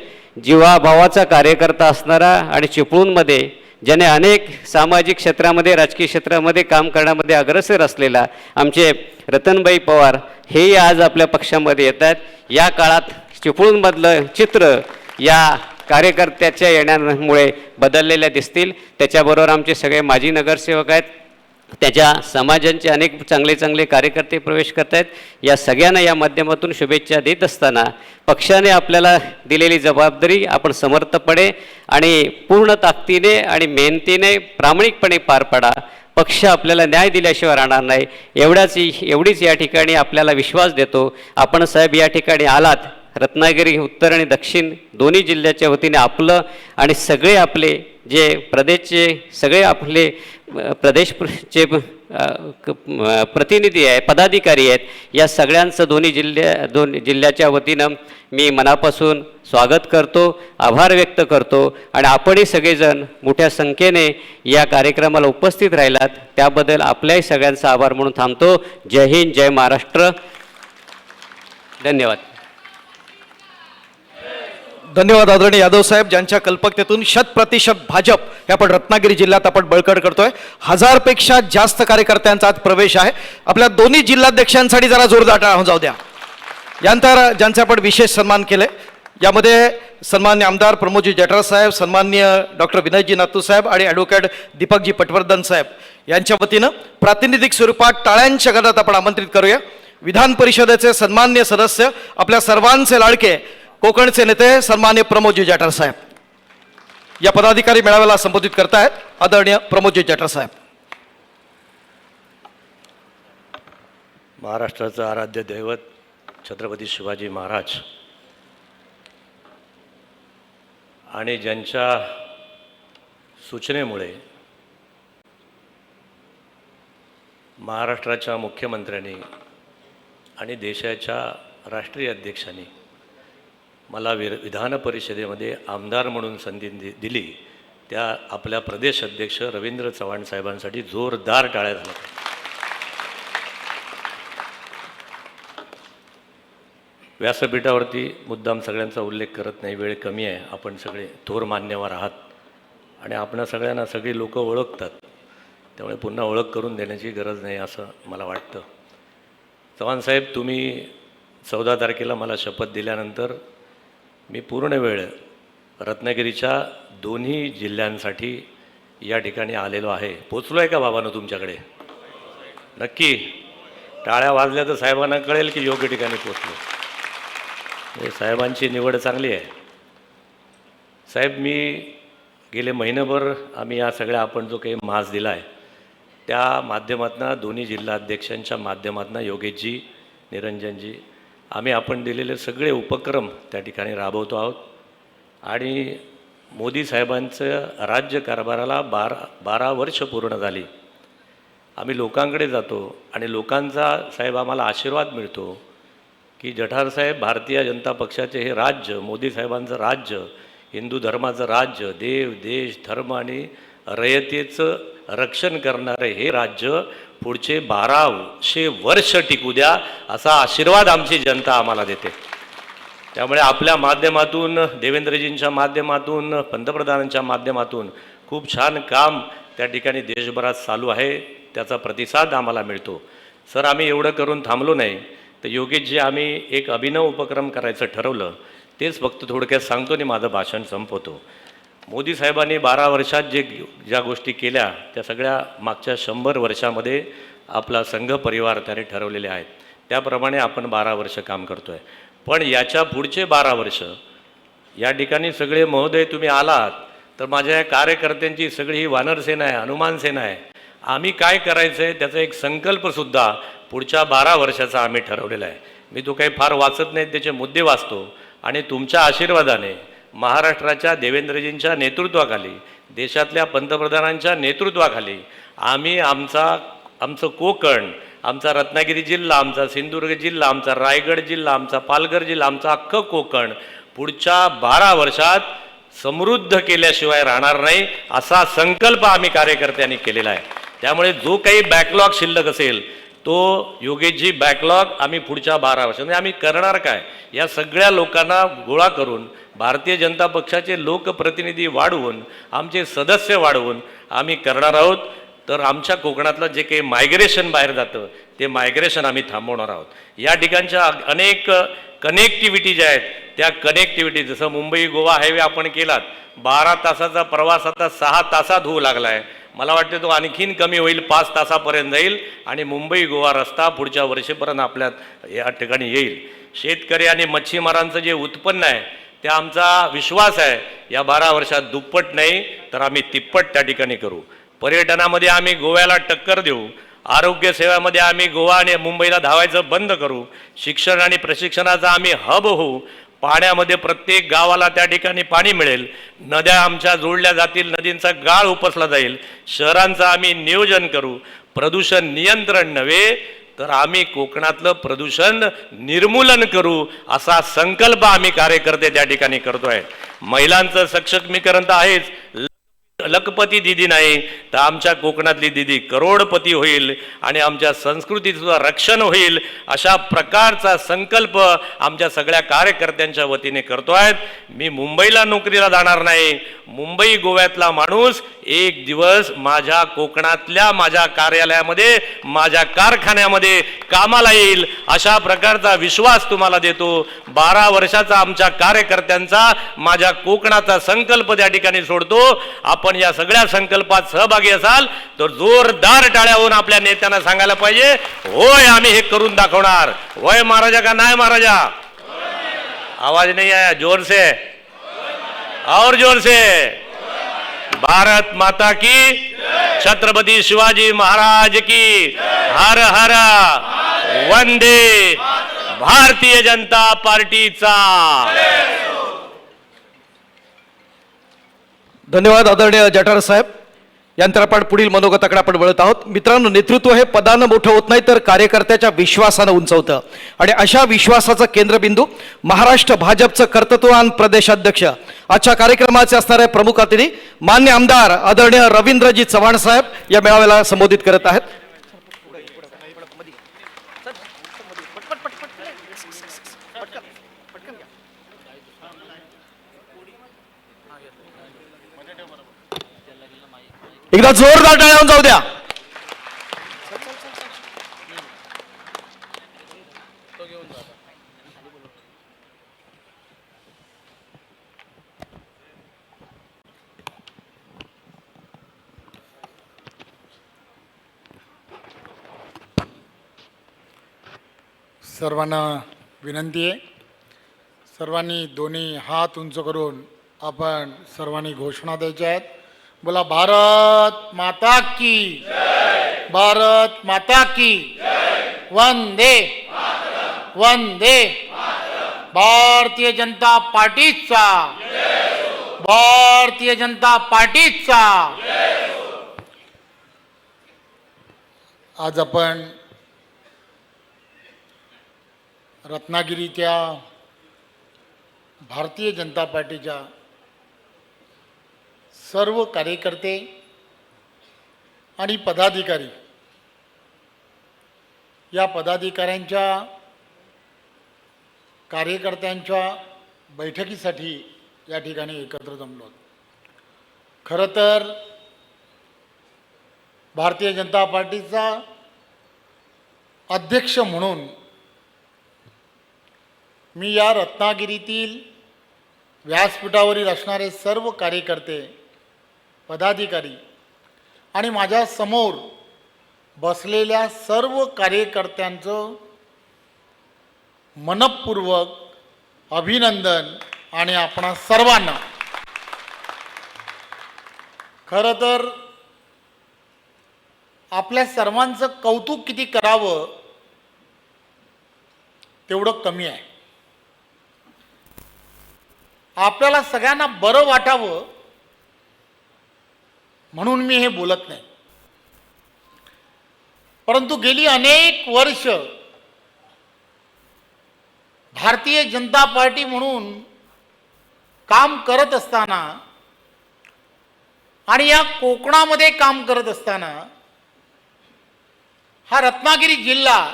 जीवाभावाचा कार्यकर्ता असणारा आणि चिपळूणमध्ये ज्याने अनेक सामाजिक क्षेत्रामध्ये राजकीय क्षेत्रामध्ये काम करण्यामध्ये अग्रेसर असलेला आमचे रतनभाई पवार हेही आज आपल्या पक्षामध्ये येत आहेत. या काळात चिपळूणमधलं चित्र या कार्यकर्त्याच्या येण्यामुळे बदललेल्या दिसतील. त्याच्याबरोबर आमचे सगळे माजी नगरसेवक आहेत, त्याच्या समाजांचे अनेक चांगले चांगले कार्यकर्ते प्रवेश करत आहेत. या सगळ्यांना या माध्यमातून शुभेच्छा देत असताना पक्षाने आपल्याला दिलेली जबाबदारी आपण समर्थपणे आणि पूर्ण ताकदीने आणि मेहनतीने प्रामाणिकपणे पार पाडा. पक्ष आपल्याला न्याय दिल्याशिवाय राहणार नाही एवढीच या ठिकाणी आपल्याला विश्वास देतो. आपण साहेब या ठिकाणी आलात, रत्नागिरी उत्तर आणि दक्षिण दोन्ही जिल्ह्याच्या वतीने आपलं आणि सगळे आपले जे प्रदेशचे सगळे आपले प्रदेशचे प्रतिनिधी आहे, पदाधिकारी आहेत, या सगळ्यांचं दोन जिल्ह्याच्या वतीनं मी मनापासून स्वागत करतो, आभार व्यक्त करतो. आणि आपणही सगळेजण मोठ्या संख्येने या कार्यक्रमाला उपस्थित राहिलात त्याबद्दल आपल्याही सगळ्यांचा आभार म्हणून थांबतो. जय हिंद, जय महाराष्ट्र. धन्यवाद. धन्यवाद आदरणीय यादव साहेब, ज्यांच्या कल्पकतेतून 100% भाजप हे आपण रत्नागिरी जिल्ह्यात आपण बळकट करतोय. 1000 पेक्षा जास्त कार्यकर्त्यांचा आज प्रवेश आहे. आपल्या दोन्ही जिल्हाध्यक्षांसाठी जरा जोरदार टाळ्या जाऊ द्या. यानंतर ज्यांचे आपण विशेष सन्मान केले, यामध्ये सन्मान्य आमदार प्रमोदजी जठार साहेब, सन्मान्य डॉक्टर विनयजी नातू साहेब आणि ॲडव्होकेट दीपकजी पटवर्धन साहेब यांच्या वतीनं प्रातिनिधिक स्वरूपात टाळ्यांच्या गदात आपण आमंत्रित करूया. विधान परिषदेचे सन्मान्य सदस्य, आपल्या सर्वांचे लाडके कोकणचे नेते सन्मान्य प्रमोदजी जठार साहेब या पदाधिकारी मेळाव्याला संबोधित करतायत. आदरणीय प्रमोदजी जठार साहेब. महाराष्ट्राचं आराध्य दैवत छत्रपती शिवाजी महाराज आणि ज्यांच्या सूचनेमुळे महाराष्ट्राच्या मुख्यमंत्र्यांनी आणि देशाच्या राष्ट्रीय अध्यक्षांनी मला विधान परिषदेमध्ये आमदार म्हणून संधी दिली, त्या आपल्या प्रदेश अध्यक्ष रवींद्र चव्हाण साहेबांसाठी जोरदार टाळ्या झाल्या. व्यासपीठावरती मुद्दाम सगळ्यांचा उल्लेख करत नाही, वेळ कमी आहे, आपण सगळे थोर मान्यवर आहात आणि आपणा सगळ्यांना सगळी लोक ओळखतात, त्यामुळे पुन्हा ओळख करून देण्याची गरज नाही असं मला वाटतं. चव्हाण साहेब, तुम्ही 14 तारखेला मला शपथ दिल्यानंतर मी पूर्ण वेळ रत्नागिरीच्या दोन्ही जिल्ह्यांसाठी या ठिकाणी आलेलो आहे. पोचलो आहे का बाबांनो तुमच्याकडे? नक्की टाळ्या वाजल्या तर साहेबांना कळेल की योग्य ठिकाणी पोचलो. साहेबांची निवड चांगली आहे. साहेब, मी गेले महिनाभर आम्ही या सगळ्या आपण जो काही मास दिला आहे त्या माध्यमातून दोन्ही जिल्हाध्यक्षांच्या माध्यमातून योगेशजी, निरंजनजी, आम्ही आपण दिलेले सगळे उपक्रम त्या ठिकाणी राबवतो आहोत. आणि मोदी साहेबांचं राज्यकारभाराला 12 वर्ष पूर्ण झाली. आम्ही लोकांकडे जातो आणि लोकांचा साहेब आम्हाला आशीर्वाद मिळतो की जठार साहेब, भारतीय जनता पक्षाचे हे राज्य, मोदी साहेबांचं राज्य, हिंदू धर्माचं राज्य, देव, देश, धर्म आणि रयतेचं रक्षण करणारे हे राज्य पुढचे 1200 वर्ष टिकू द्या असा आशीर्वाद आमची जनता आम्हाला देते. त्यामुळे आपल्या माध्यमातून, देवेंद्रजींच्या माध्यमातून, पंतप्रधानांच्या माध्यमातून खूप छान काम त्या ठिकाणी देशभरात चालू आहे, त्याचा प्रतिसाद आम्हाला मिळतो. सर, आम्ही एवढं करून थांबलो नाही. तर योगेशजी आम्ही एक अभिनव उपक्रम करायचं ठरवलं, तेच फक्त थोडक्यात सांगतो आणि माझं भाषण संपवतो. मोदी साहेबांनी 12 वर्षात ज्या गोष्टी केल्या त्या सगळ्या मागच्या 100 वर्षामध्ये आपला संघ परिवार त्याने ठरवलेले आहेत. त्याप्रमाणे आपण 12 वर्ष काम करतो आहे. पण याच्या पुढचे 12 वर्ष या ठिकाणी सगळे महोदय तुम्ही आलात तर माझ्या या कार्यकर्त्यांची सगळी ही वानरसेना आहे, हनुमान सेना आहे. आम्ही काय करायचं आहे त्याचा एक संकल्पसुद्धा पुढच्या 12 वर्षाचा आम्ही ठरवलेला आहे. मी तो काही फार वाचत नाही, त्याचे मुद्दे वाचतो आणि तुमच्या आशीर्वादाने महाराष्ट्राच्या देवेंद्रजींच्या नेतृत्वाखाली, देशातल्या पंतप्रधानांच्या नेतृत्वाखाली आम्ही आमचं कोकण, आमचा रत्नागिरी जिल्हा, आमचा सिंधुदुर्ग जिल्हा, आमचा रायगड जिल्हा, आमचा पालघर जिल्हा, आमचा अख्खं कोकण पुढच्या 12 वर्षात समृद्ध केल्याशिवाय राहणार नाही असा संकल्प आम्ही कार्यकर्त्यांनी केलेला आहे. त्यामुळे जो काही बॅकलॉग शिल्लक असेल तो योगेशजी बॅकलॉग आम्ही पुढच्या 12 वर्षात म्हणजे आम्ही करणार काय, या सगळ्या लोकांना गोळा करून भारतीय जनता पक्षाचे लोकप्रतिनिधी वाढवून, आमचे सदस्य वाढवून आम्ही करणार आहोत. तर आमच्या कोकणातलं जे काही मायग्रेशन बाहेर जातं ते मायग्रेशन आम्ही थांबवणार आहोत. या ठिकाणच्या अनेक कनेक्टिव्हिटी ज्या आहेत त्या कनेक्टिव्हिटी, जसं मुंबई गोवा हायवे आपण केलात, 12 तासाचा प्रवास आता 6 तासात होऊ लागला आहे. मला वाटतं तो आणखीन कमी होईल, 5 तासापर्यंत जाईल आणि मुंबई गोवा रस्ता पुढच्या वर्षीपर्यंत आपल्या या ठिकाणी येईल. शेतकरी आणि मच्छीमारांचं जे उत्पन्न आहे त्या आमचा विश्वास आहे या 12 वर्षात दुप्पट नाही तर आम्ही तिप्पट त्या ठिकाणी करू. पर्यटनामध्ये आम्ही गोव्याला टक्कर देऊ. आरोग्य सेवेमध्ये आम्ही गोवा आणि मुंबईला धावायचं बंद करू. शिक्षण आणि प्रशिक्षणाचा आम्ही हब होऊ. पाण्यामध्ये प्रत्येक गावाला त्या ठिकाणी पाणी मिळेल. नद्या आमच्या जोडल्या जातील, नदींचा गाळ उपसला जाईल. शहरांचं आम्ही नियोजन करू. प्रदूषण नियंत्रण नव्हे तर आम्ही कोकणातलं प्रदूषण निर्मूलन करू असा संकल्प आम्ही कार्यकर्ते त्या ठिकाणी करतोय. महिलांचं सक्षमीकरण तर आहेच, लखपती दिदी नाही तर आमच्या कोकणातली दिदी करोडपती होईल आणि आमच्या संस्कृतीचं रक्षण होईल अशा प्रकारचा संकल्प आमच्या सगळ्या कार्यकर्त्यांच्या वतीने करतोय. मी मुंबईला नोकरीला जाणार नाही. मुंबई गोव्यातला माणूस एक दिवस माझ्या कोकणातल्या माझ्या कार्यालयामध्ये, माझ्या कारखान्यामध्ये कामाला येईल अशा प्रकारचा विश्वास तुम्हाला देतो. 12 वर्षाचा आमच्या कार्यकर्त्यांचा माझ्या कोकणाचा संकल्प त्या ठिकाणी सोडतो. आपण या सगळ्या संकल्पात सहभागी असाल तर जोरदार टाळ्या होऊन आपल्या नेत्यांना सांगायला पाहिजे, होय आम्ही हे करून दाखवणार. होय महाराजा का नाही महाराजा? आवाज नाही आया, जोर से और जोर से. भारत माता की, छत्रपती शिवाजी महाराज की, हर हर वंदे भारतीय जनता पार्टीचा. धन्यवाद आदरणीय जठार साहेब. यानंतर आपण पुढील मनोगताकडे आपण वळत आहोत. मित्रांनो, नेतृत्व हे पदानं मोठं होत नाही तर कार्यकर्त्याच्या विश्वासानं उंचवतं आणि अशा विश्वासाचा केंद्रबिंदू महाराष्ट्र भाजपचं कर्तृत्ववान प्रदेशाध्यक्ष, आजच्या कार्यक्रमाचे असणारे प्रमुख अतिथी मान्य आमदार आदरणीय रवींद्रजी चव्हाण साहेब या मेळाव्याला संबोधित करत आहेत. एकदा जोरदार टाळ्या जाऊ द्या. सर्वांना विनंती आहे, सर्वांनी दोन्ही हात उंच करून आपण सर्वांनी घोषणा द्यायच्या आहेत. बोला, भारत माता की जय, भारत माता की जय, वंदे वंदे भारतीय जनता पार्टीचा, भारतीय जनता पार्टीचा. आज आपण रत्नागिरीच्या भारतीय जनता पार्टीच्या सर्व कार्यकर्ते आणि पदाधिकारी, या पदाधिकाऱ्यांच्या कार्यकर्त्यांच्या बैठकीसाठी या ठिकाणी एकत्र जमलो. खरं तर भारतीय जनता पार्टीचा अध्यक्ष म्हणून मी या रत्नागिरीतील व्यासपीठावरील असणारे सर्व कार्यकर्ते, पदाधिकारी आणि माझ्या समोर बसलेल्या सर्व कार्यकर्त्यांचं मनपूर्वक अभिनंदन आणि आपणा सर्वांना खरं तर आपल्या सर्वांचं कौतुक किती करावं तेवढं कमी आहे. आपल्याला सगळ्यांना बरं वाटावं म्हणून मी हे बोलत नाही. परंतु गेली अनेक वर्ष भारतीय जनता पार्टी म्हणून काम करत असताना आणि या कोकणामध्ये काम करत असताना हा रत्नागिरी जिल्हा,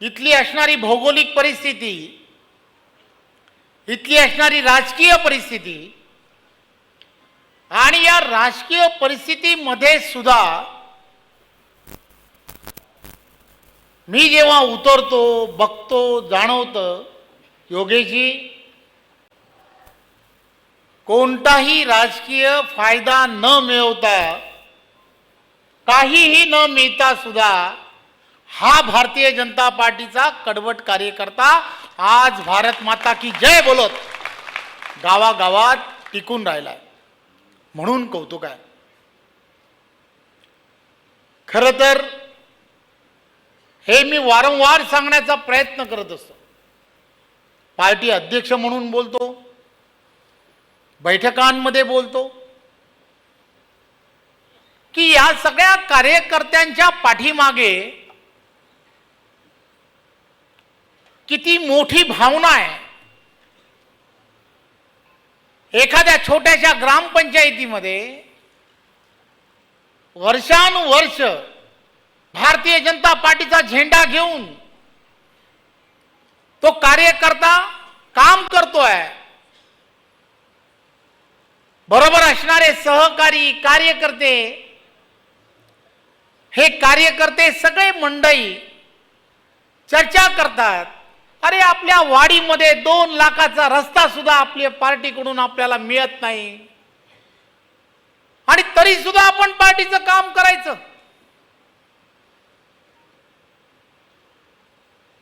इथली असणारी भौगोलिक परिस्थिती, इथली असणारी राजकीय परिस्थिती आणि या राजकीय परिस्थितीमध्ये सुद्धा मी जेव्हा उतरतो, बघतो, जाणवतो, योगेशजी कोणताही राजकीय फायदा न मिळवता, काहीही न मिळता सुद्धा हा भारतीय जनता पार्टीचा कडवट कार्यकर्ता आज भारत माता की जय बोलत गावागावात टिकून राहिलाय, म्हणून कौतुक आहे. खरं तर हे मी वारंवार सांगण्याचा प्रयत्न करत असतो. पार्टी अध्यक्ष म्हणून बोलतो, बैठकांमध्ये बोलतो की या सगळ्या कार्यकर्त्यांच्या पाठीमागे किती मोठी भावना आहे. एखाद्या छोट्याशा ग्रामपंचायतीमध्ये वर्षानुवर्ष भारतीय जनता पार्टीचा झेंडा घेऊन तो कार्यकर्ता काम करतोय. बरोबर असणारे सहकारी कार्यकर्ते, हे कार्यकर्ते सगळे मंडळी चर्चा करतात, अरे आपल्या वाडीमध्ये 2 लाखाचा रस्ता सुद्धा आपल्या पार्टीकडून आपल्याला मिळत नाही आणि तरी सुद्धा आपण पार्टीचं काम करायचं.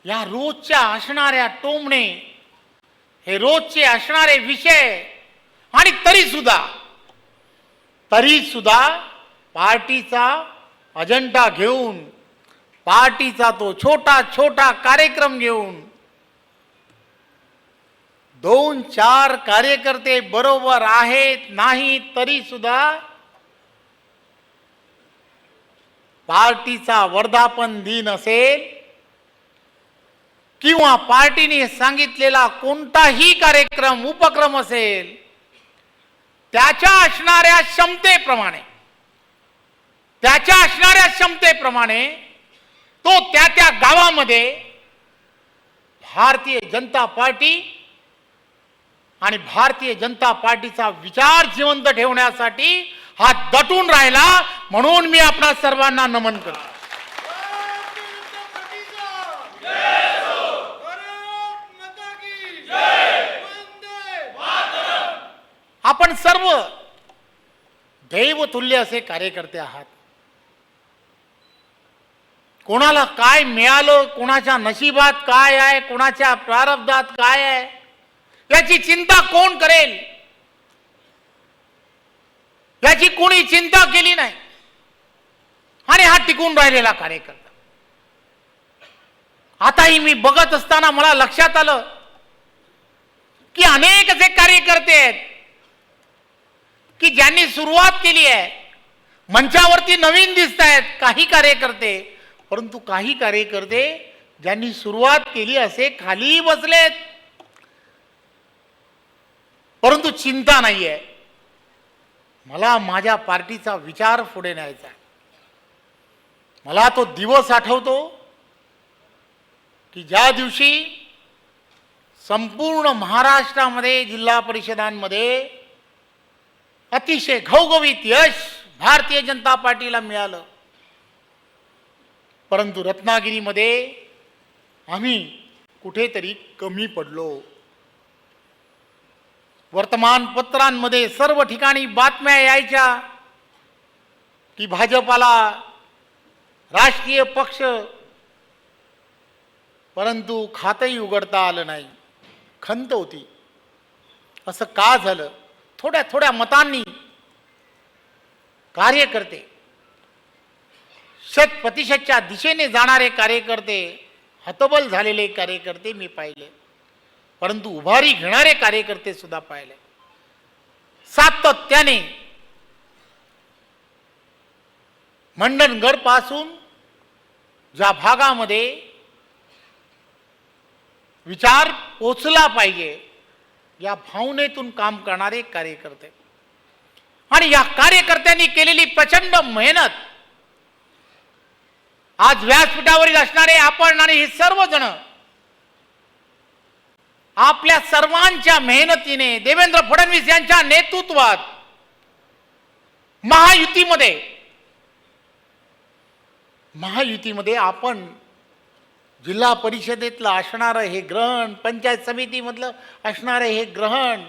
या रोजच्या असणाऱ्या टोमणे, हे रोजचे असणारे विषय आणि तरी सुद्धा पार्टीचा अजेंडा घेऊन, पार्टीचा तो छोटा कार्यक्रम घेऊन 2-4 कार्यकर्ते बरोबर आहेत नाही तरी सुद्धा पार्टीचा वर्धापन दिन असेल किंवा पार्टीने सांगितलेला कोणताही कार्यक्रम, उपक्रम असेल, त्याच्या असणाऱ्या क्षमतेप्रमाणे तो त्या गावामध्ये भारतीय जनता पार्टी आणि भारतीय जनता पार्टीचा विचार जिवंत ठेवण्यासाठी हा दटून राहिला, म्हणून मी आपणा सर्वांना नमन करतो. आपण सर्व दैवतुल्य असे कार्यकर्ते आहात. कोणाला काय मिळालं, कोणाच्या नशिबात काय आहे, कोणाच्या प्रारब्धात काय आहे, याची चिंता कोण करेल, याची कोणी चिंता केली नाही. आणि हा टिकून राहिलेला कार्यकर्ता. आताही मी बघत असताना मला लक्षात आलं की अनेक असे कार्यकर्ते आहेत की ज्यांनी सुरुवात केली आहे, मंचावरती नवीन दिसत आहेत काही कार्यकर्ते, परंतु काही कार्यकर्ते ज्यांनी सुरुवात केली असे खाली बसलेत, परंतु चिंता नाहीये. मला माझ्या पार्टीचा विचार पुढे न्यायचा आहे. मला तो दिवस आठवतो की ज्या दिवशी संपूर्ण महाराष्ट्रामध्ये जिल्हा परिषदांमध्ये अतिशय घवघवीत यश भारतीय जनता पार्टीला मिळालं, परंतु रत्नागिरीमध्ये आम्ही कुठेतरी कमी पडलो. वर्तमानपत्रांमध्ये सर्व ठिकाणी बातम्या यायच्या की भाजपाला राष्ट्रीय पक्ष, परंतु खातंही उघडता आलं नाही. खंत होती. असं का झालं? थोड्या थोड्या मतांनी कार्यकर्ते, 100% दिशेने जाणारे कार्यकर्ते, हतबल झालेले कार्यकर्ते मी पाहिले, परंतु उभारी घेणारे कार्यकर्ते सुद्धा पाहिले. सातत्याने मंडणगड पासून ज्या भागामध्ये विचार पोचला पाहिजे या भावनेतून काम करणारे कार्यकर्ते आणि या कार्यकर्त्यांनी केलेली प्रचंड मेहनत आज व्यासपीठावरील असणारे आपण आणि हे सर्वजण आपल्या सर्वांच्या मेहनतीने देवेंद्र फडणवीस यांच्या नेतृत्वात महायुतीमध्ये आपण जिल्हा परिषदेतलं असणारं हे ग्रहण, पंचायत समितीमधलं असणारं हे ग्रहण,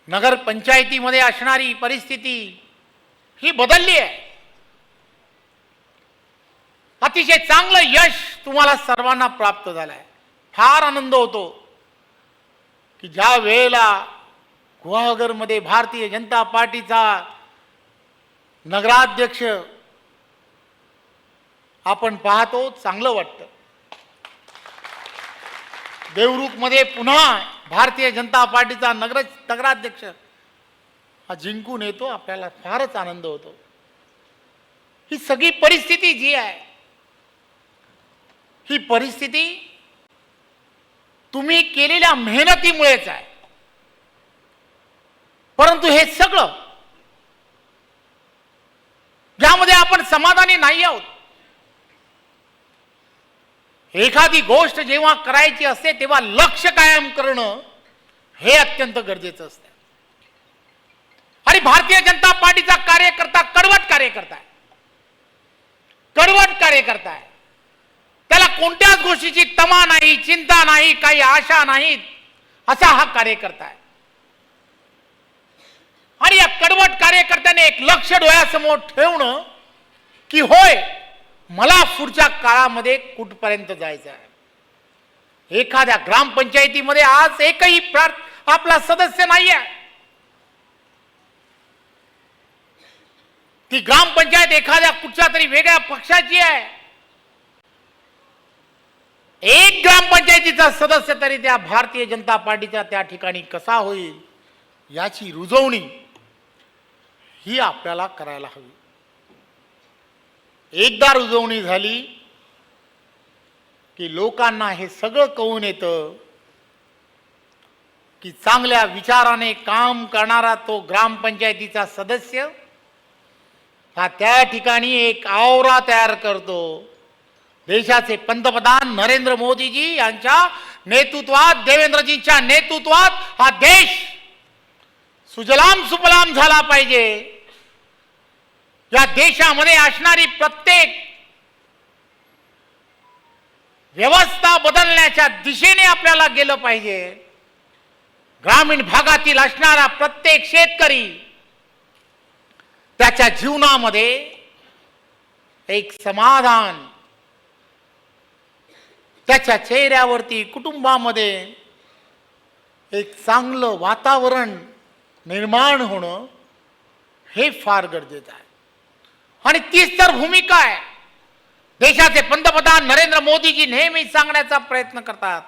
नगर पंचायतीमध्ये असणारी परिस्थिती ही बदलली आहे. अतिशय चांगलं यश तुम्हाला सर्वांना प्राप्त झालं आहे. फार आनंद होतो की ज्या वेळेला गुहागरमध्ये भारतीय जनता पार्टीचा नगराध्यक्ष आपण पाहतो, चांगलं वाटतं. देवरुखमध्ये पुन्हा भारतीय जनता पार्टीचा नगराध्यक्ष हा जिंकून येतो, आपल्याला फारच आनंद होतो. ही सगळी परिस्थिती जी आहे, ही परिस्थिती तुम्ही केलेल्या मेहनतीमुळेच आहे. परंतु हे सगळं ज्यामध्ये आपण समाधानी नाही आहोत. एखादी गोष्ट जेव्हा करायची असते तेव्हा लक्ष कायम करणं हे अत्यंत गरजेचं असतं. आणि भारतीय जनता पार्टीचा कार्यकर्ता कडवट कार्यकर्ता आहे, कडवट कार्यकर्ता आहे. त्याला कोणत्याच गोष्टीची तमा नाही, चिंता नाही, काही आशा नाहीत, असा हा कार्यकर्ता आहे. आणि या कडवट कार्यकर्त्याने एक लक्ष डोळ्यासमोर ठेवणं की होय, मला पुढच्या काळामध्ये कुठपर्यंत जायचं आहे. एखाद्या ग्रामपंचायतीमध्ये आज एकही आपला सदस्य नाही आहे. ती ग्रामपंचायत एखाद्या कुठच्या तरी वेगळ्या पक्षाची आहे. एक ग्रामपंचायतीचा सदस्य तरी त्या भारतीय जनता पार्टीच्या त्या ठिकाणी कसा होईल याची रुजवणी ही आपल्याला करायला हवी. एकदा रुजवणी झाली की लोकांना हे सगळं कळून येतं की चांगल्या विचाराने काम करणारा तो ग्रामपंचायतीचा सदस्य हा त्या ठिकाणी एक आवरा तयार करतो. देशाचे पंतप्रधान नरेंद्र मोदीजी यांच्या नेतृत्वात, देवेंद्रजींच्या नेतृत्वात हा देश सुजलाम सुफलाम झाला पाहिजे. या देशामध्ये असणारी प्रत्येक व्यवस्था बदलण्याच्या दिशेने आपल्याला गेलं पाहिजे. ग्रामीण भागातील असणारा प्रत्येक शेतकरी त्याच्या जीवनामध्ये एक समाधान, त्याच्या चेहऱ्यावरती, कुटुंबामध्ये एक चांगलं वातावरण निर्माण होणं हे फार गरजेचं आहे. आणि तीच तर भूमिका आहे. देशाचे पंतप्रधान नरेंद्र मोदीजी नेहमी सांगण्याचा प्रयत्न करतात,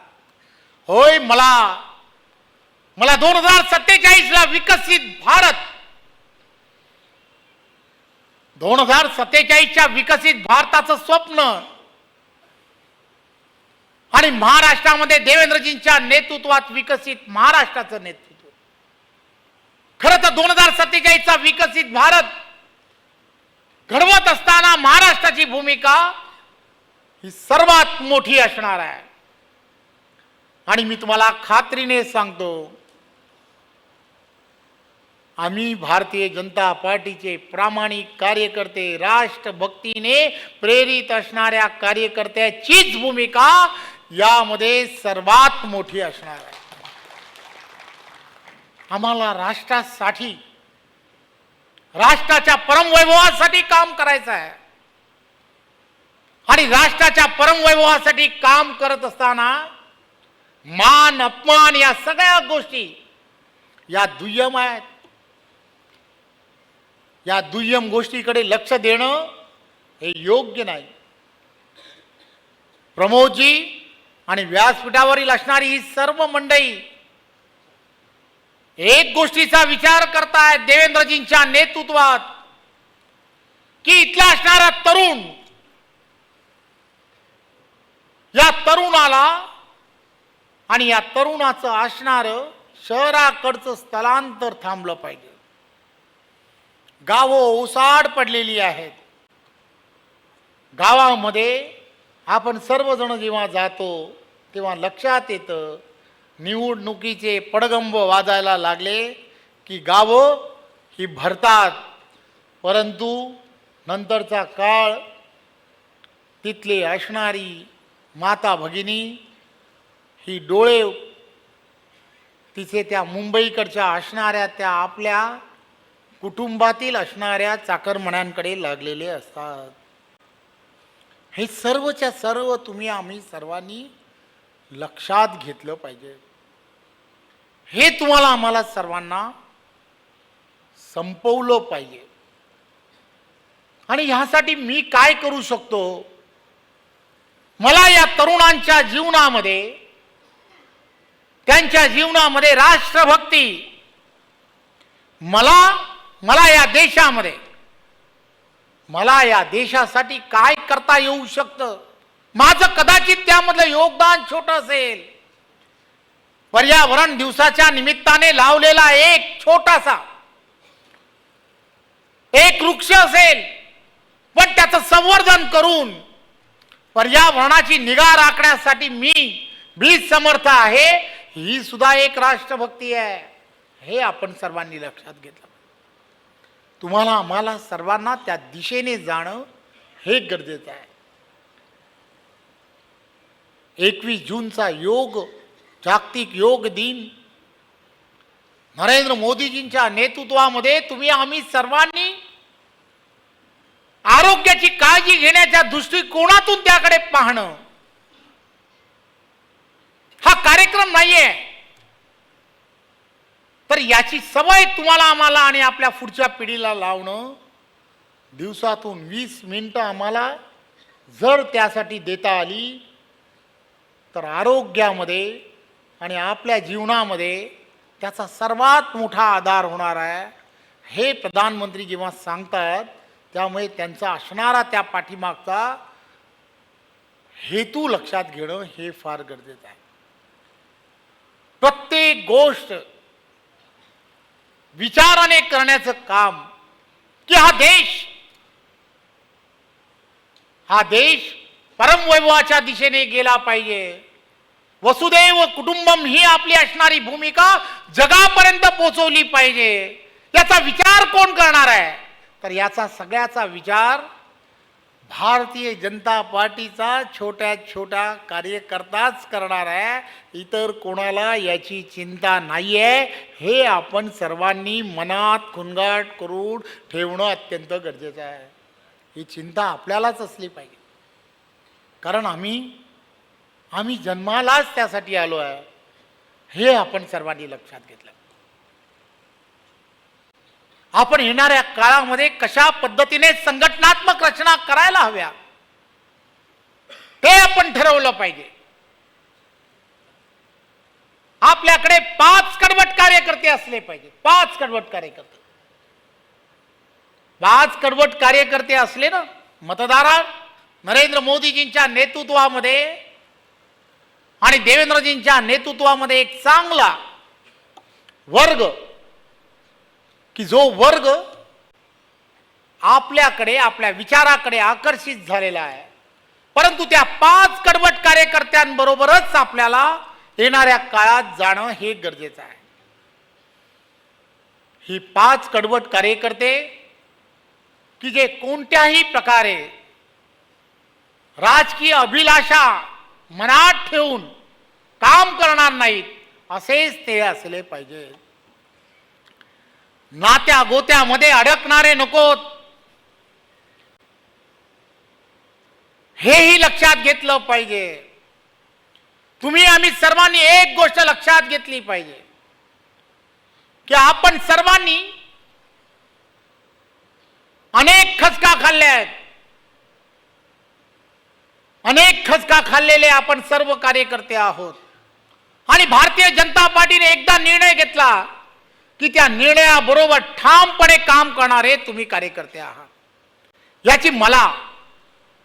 होय मला 2047ला विकसित भारत, 2047च्या विकसित भारताचं स्वप्न आणि महाराष्ट्रामध्ये देवेंद्रजींच्या नेतृत्वात विकसित महाराष्ट्राचं नेतृत्व. खरं तर 2047चा विकसित भारत घडवत असताना महाराष्ट्राची भूमिका ही सर्वात मोठी असणार आहे. आणि मी तुम्हाला खात्रीने सांगतो आम्ही भारतीय जनता पार्टीचे प्रामाणिक कार्यकर्ते, राष्ट्रभक्तीने प्रेरित असणाऱ्या कार्यकर्त्याचीच भूमिका यामध्ये सर्वात मोठी असणार आहे. आम्हाला राष्ट्रासाठी, राष्ट्राच्या परमवैभवासाठी काम करायचं आहे. आणि राष्ट्राच्या परमवैभवासाठी काम करत असताना मान अपमान या सगळ्या गोष्टी या दुय्यम आहेत. या दुय्यम गोष्टीकडे लक्ष देणं हे योग्य नाही. प्रमोदजी आणि व्यासपीठावरील असणारी ही सर्व मंडळी एक गोष्टीचा विचार करतायत देवेंद्रजींच्या नेतृत्वात, की इथला असणारा तरुण, या तरुणाला आणि या तरुणाचं असणार शहराकडचं स्थलांतर थांबलं पाहिजे. गावं ओसाड पडलेली आहेत. गावामध्ये आपण सर्वजण जेव्हा जातो तेव्हा लक्षात येतं, निवडणुकीचे पडगंब वाजायला लागले की गावं ही भरतात, परंतु नंतरचा काळ तिथले असणारी माता भगिनी ही डोळे तिचे त्या मुंबईकडच्या असणाऱ्या त्या आपल्या कुटुंबातील असणाऱ्या चाकरमण्यांकडे लागलेले असतात. हे सर्वच्या सर्व तुम्ही आम्ही सर्वांनी लक्षात घेतलं पाहिजे. हे तुम्हाला आम्हाला सर्वांना संपवलं पाहिजे. आणि ह्यासाठी मी काय करू शकतो? मला या तरुणांच्या जीवनामध्ये, त्यांच्या जीवनामध्ये राष्ट्रभक्ती, मला या देशामध्ये, मला या देशासाठी काय करता येऊ शकतं, माझं कदाचित त्यामधलं योगदान छोटं असेल. पर्यावरण दिवसाच्या निमित्ताने लावलेला एक छोटासा एक वृक्ष असेल, पण त्याचं संवर्धन करून पर्यावरणाची निगा राखण्यासाठी मी समर्थ आहे. ही सुद्धा एक राष्ट्रभक्ती आहे. हे आपण सर्वांनी लक्षात घेतलं. तुम्हाला आम्हाला सर्वांना त्या दिशेने जाणं हे गरजेचं आहे. 21 जूनचा योग, जागतिक योग दिन, नरेंद्र मोदीजींच्या नेतृत्वामध्ये तुम्ही आम्ही सर्वांनी आरोग्याची काळजी घेण्याच्या दृष्टिकोनातून त्याकडे पाहणं, हा कार्यक्रम नाहीये. तर याची सवय तुम्हाला आम्हाला आणि आपल्या पुढच्या पिढीला लावणं, दिवसातून 20 मिनिटं आम्हाला जर त्यासाठी देता आली तर आरोग्यामध्ये आणि आपल्या जीवनामध्ये त्याचा सर्वात मोठा आधार होणार आहे. हे प्रधानमंत्री जेव्हा सांगतात, त्यामुळे त्यांचा असणारा त्या पाठीमागचा हेतू लक्षात घेणं हे फार गरजेचं आहे. प्रत्येक गोष्ट विचाराने करण्याचं काम, की हा देश परमवैभवाच्या दिशेने गेला पाहिजे. वसुदैव कुटुंबम ही आपली असणारी भूमिका जगापर्यंत पोहोचवली पाहिजे. याचा विचार कोण करणार आहे? तर याचा सगळ्याचा विचार भारतीय जनता पार्टीचा छोट्यात छोटा कार्यकर्ताच करणार आहे. इतर कोणाला याची चिंता नाही आहे. हे आपण सर्वांनी मनात खुणगाट करून ठेवणं अत्यंत गरजेचं आहे. ही चिंता आपल्यालाच असली पाहिजे, कारण आम्ही जन्मालाच त्यासाठी आलो आहे. हे आपण सर्वांनी लक्षात घेतलं. आपण येणाऱ्या काळामध्ये कशा पद्धतीने संघटनात्मक रचना करायला हव्या ते आपण ठरवलं पाहिजे. आपल्याकडे 5 कडवट कार्यकर्ते असले पाहिजे. 5 कडवट कार्यकर्ते असले ना मतदारा नरेंद्र मोदीजींच्या नेतृत्वामध्ये आणि देवेंद्रजींच्या नेतृत्वामध्ये एक चांगला वर्ग, की जो वर्ग आपल्याकडे आपल्या विचाराकडे आकर्षित झालेला आहे. परंतु त्या 5 कडवट कार्यकर्त्यांबरोबरच आपल्याला येणाऱ्या काळात जाणं हे गरजेचं आहे. ही 5 कडवट कार्यकर्ते की जे कोणत्याही प्रकारे राजकीय अभिलाषा मनात ठेवून काम करणार नाहीत, असेच ते असले पाहिजे. नात्या गोत्यामध्ये अडकणारे नकोत, हेही लक्षात घेतलं पाहिजे. तुम्ही आम्ही सर्वांनी एक गोष्ट लक्षात घेतली पाहिजे की आपण सर्वांनी अनेक खचका खाल्ले आहेत. अनेक खचका खाल्लेले आपण सर्व कार्यकर्ते आहोत. आणि भारतीय जनता पार्टीने एकदा निर्णय घेतला की त्या निर्णयाबरोबर ठामपणे काम करणारे तुम्ही कार्यकर्ते आहात, याची मला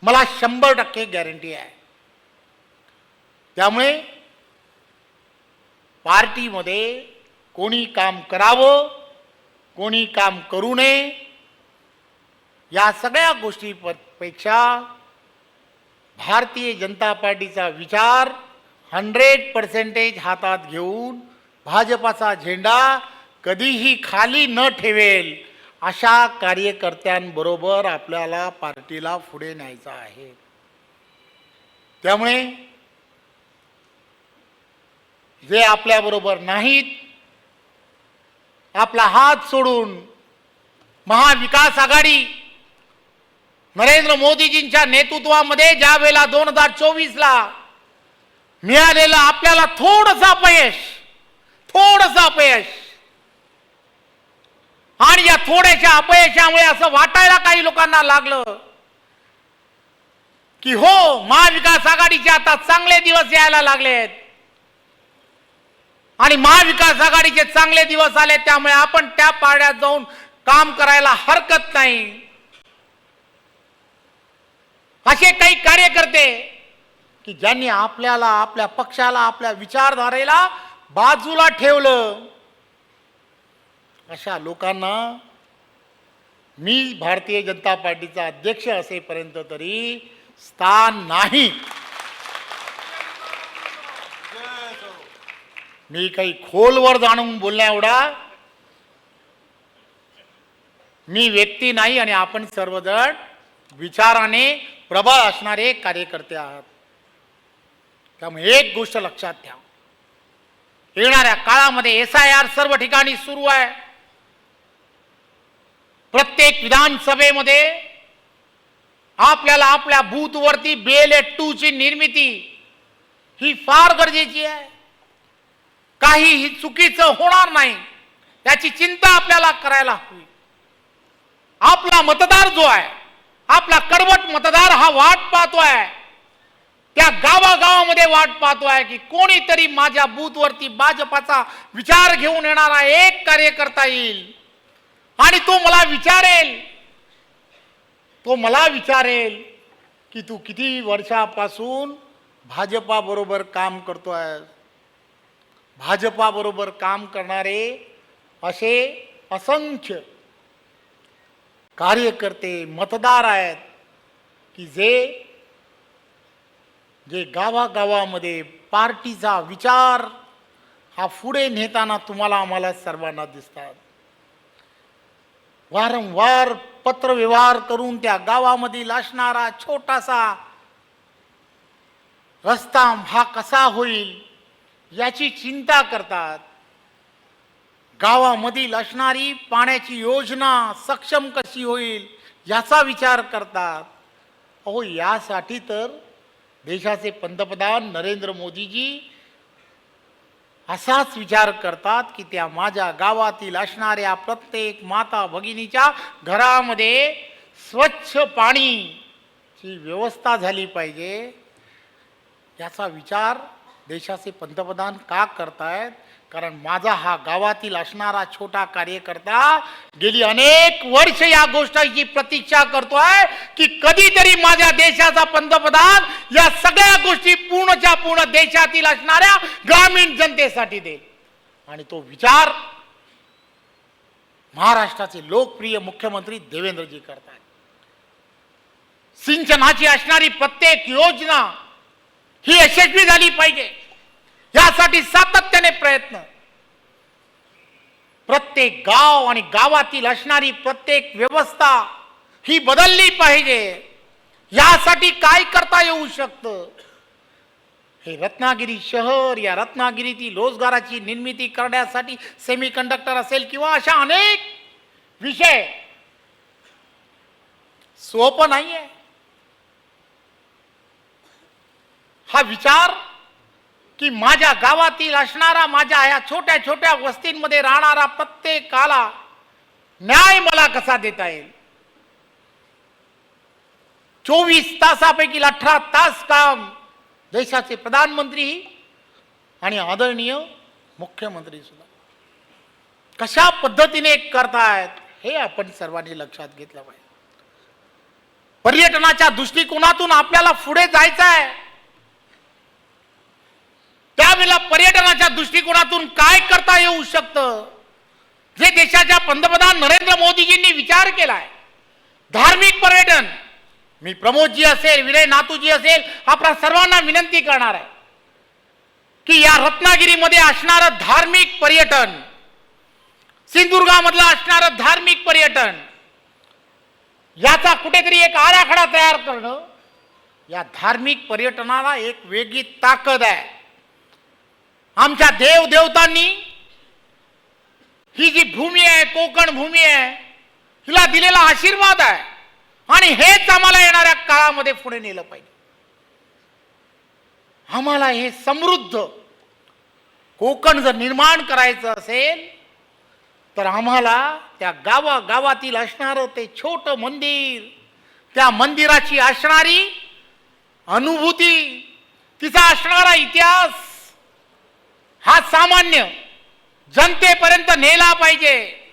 100% गॅरंटी आहे. त्यामुळे पार्टीमध्ये कोणी काम करावं, कोणी काम करू नये, या सगळ्या गोष्टीपेक्षा भारतीय जनता पार्टीचा विचार 100% हातात घेऊन भाजपाचा झेंडा कधीही खाली न ठेवेल अशा कार्यकर्त्यांबरोबर आपल्याला पार्टीला पुढे न्यायचं आहे. त्यामुळे जे आपल्याबरोबर नाहीत, आपला हात सोडून महाविकास आघाडी नरेंद्र मोदीजींच्या नेतृत्वामध्ये ज्या वेळेला 2024ला मिळालेलं आपल्याला थोडंसं अपयश, आणि या थोड्याशा अपयशामुळे असं वाटायला काही लोकांना लागलं की हो, महाविकास आघाडीचे आता चांगले दिवस यायला लागलेत आणि महाविकास आघाडीचे चांगले दिवस आले, त्यामुळे आपण त्या पारड्यात जाऊन काम करायला हरकत नाही. असे काही कार्यकर्ते की ज्यांनी आपल्याला, आपल्या पक्षाला, आपल्या विचारधारेला बाजूला ठेवलं, अशा लोकांना मी भारतीय जनता पार्टीचा अध्यक्ष असेपर्यंत तरी स्थान नाही. मी काही खोलवर जाणून बोलण्या एवढा मी व्यक्ती नाही, आणि आपण सर्वजण विचाराने प्रबळ असणारे कार्यकर्ते आहात. त्यामुळे एक गोष्ट लक्षात ठेवा, येणाऱ्या काळामध्ये SIR सर्व ठिकाणी सुरू आहे. प्रत्येक विधानसभेमध्ये आपल्याला आपल्या बूथवरती BLA 2 ची निर्मिती ही फार गरजेची आहे. काहीही चुकीचं होणार नाही याची चिंता आपल्याला करायला हवी. आपला मतदार जो आहे, आपला कडवट मतदार हा वाट पाहतोय, त्या गावागावामध्ये वाट पाहतोय की कोणीतरी माझ्या बूथवरती भाजपाचा विचार घेऊन येणारा एक कार्यकर्ता येईल आणि तो मला विचारेल की तू किती वर्षापासून भाजपा बरोबर काम करतोय. भाजपा बरोबर काम करणारे असे असंख्य कार्यकर्ते, मतदार आहेत की जे गावागावामध्ये पार्टीचा विचार हा पुढे नेताना तुम्हाला, आम्हाला सर्वांना दिसतात. वारंवार पत्रव्यवहार करून त्या गावामधील असणारा छोटासा रस्ता हा कसा होईल याची चिंता करतात. गावामधील असणारी पाण्याची योजना सक्षम कशी होईल याचा विचार करतात. अहो, यासाठी तर देशाचे पंतप्रधान नरेंद्र मोदीजी असाच विचार करतात की त्या माझ्या गावातील असणाऱ्या प्रत्येक माता भगिनीच्या घरामध्ये स्वच्छ पाणीची व्यवस्था झाली पाहिजे. याचा विचार देशाचे पंतप्रधान का करतायत? कारण माझा हा गावातील असणारा छोटा कार्यकर्ता गेली अनेक वर्ष या गोष्टीची प्रतीक्षा करतोय की कधीतरी माझ्या देशाचा पंतप्रधान या सगळ्या गोष्टी पूर्णच्या पूर्ण देशातील असणाऱ्या ग्रामीण जनतेसाठी देईल. आणि तो विचार महाराष्ट्राचे लोकप्रिय मुख्यमंत्री देवेंद्रजी करतात. सिंचनाची असणारी प्रत्येक योजना ही यशस्वी झाली पाहिजे यासाठी सातत्याने प्रत्येक गाव आणि गावातील असणारी प्रत्येक व्यवस्था ही बदलली पाहिजे. यासाठी काय करता येऊ शकतं? हे रत्नागिरी शहर, या रत्नागिरीतील रोजगाराची निर्मिती करण्यासाठी सेमी कंडक्टर असेल किंवा अशा अनेक विषय सोपं नाहीये. हा विचार की माझ्या गावातील असणारा, माझ्या या छोट्या छोट्या वस्तींमध्ये राहणारा प्रत्येकाला न्याय मला कसा देता येईल. 24 तासापैकी 18 तास काम देशाचे प्रधानमंत्री आणि आदरणीय मुख्यमंत्री सुद्धा कशा पद्धतीने करतायत हे आपण सर्वांनी लक्षात घेतलं पाहिजे. पर्यटनाच्या दृष्टिकोनातून आपल्याला पुढे जायचं आहे. त्यावेळेला पर्यटनाच्या दृष्टिकोनातून काय करता येऊ शकतं, जे देशाच्या पंतप्रधान नरेंद्र मोदीजींनी विचार केलाय. धार्मिक पर्यटन. मी प्रमोदजी असेल, विनय नातूजी असेल, आपल्या सर्वांना विनंती करणार आहे की या रत्नागिरीमध्ये असणारं धार्मिक पर्यटन, सिंधुदुर्गामधलं असणारं धार्मिक पर्यटन, याचा कुठेतरी एक आराखडा तयार करणं. या धार्मिक पर्यटनाला एक वेगळी ताकद आहे. आमच्या देवदेवतांनी ही जी भूमी आहे, कोकण भूमी आहे, हिला दिलेला आशीर्वाद आहे आणि हेच आम्हाला येणाऱ्या काळामध्ये पुढे नेलं पाहिजे. आम्हाला हे समृद्ध कोकण जर निर्माण करायचं असेल तर आम्हाला त्या गावागावातील असणारं ते छोटं मंदिर, त्या मंदिराची असणारी अनुभूती, तिचा असणारा इतिहास हा सामान्य जनतेपर्यंत नेला पाहिजे.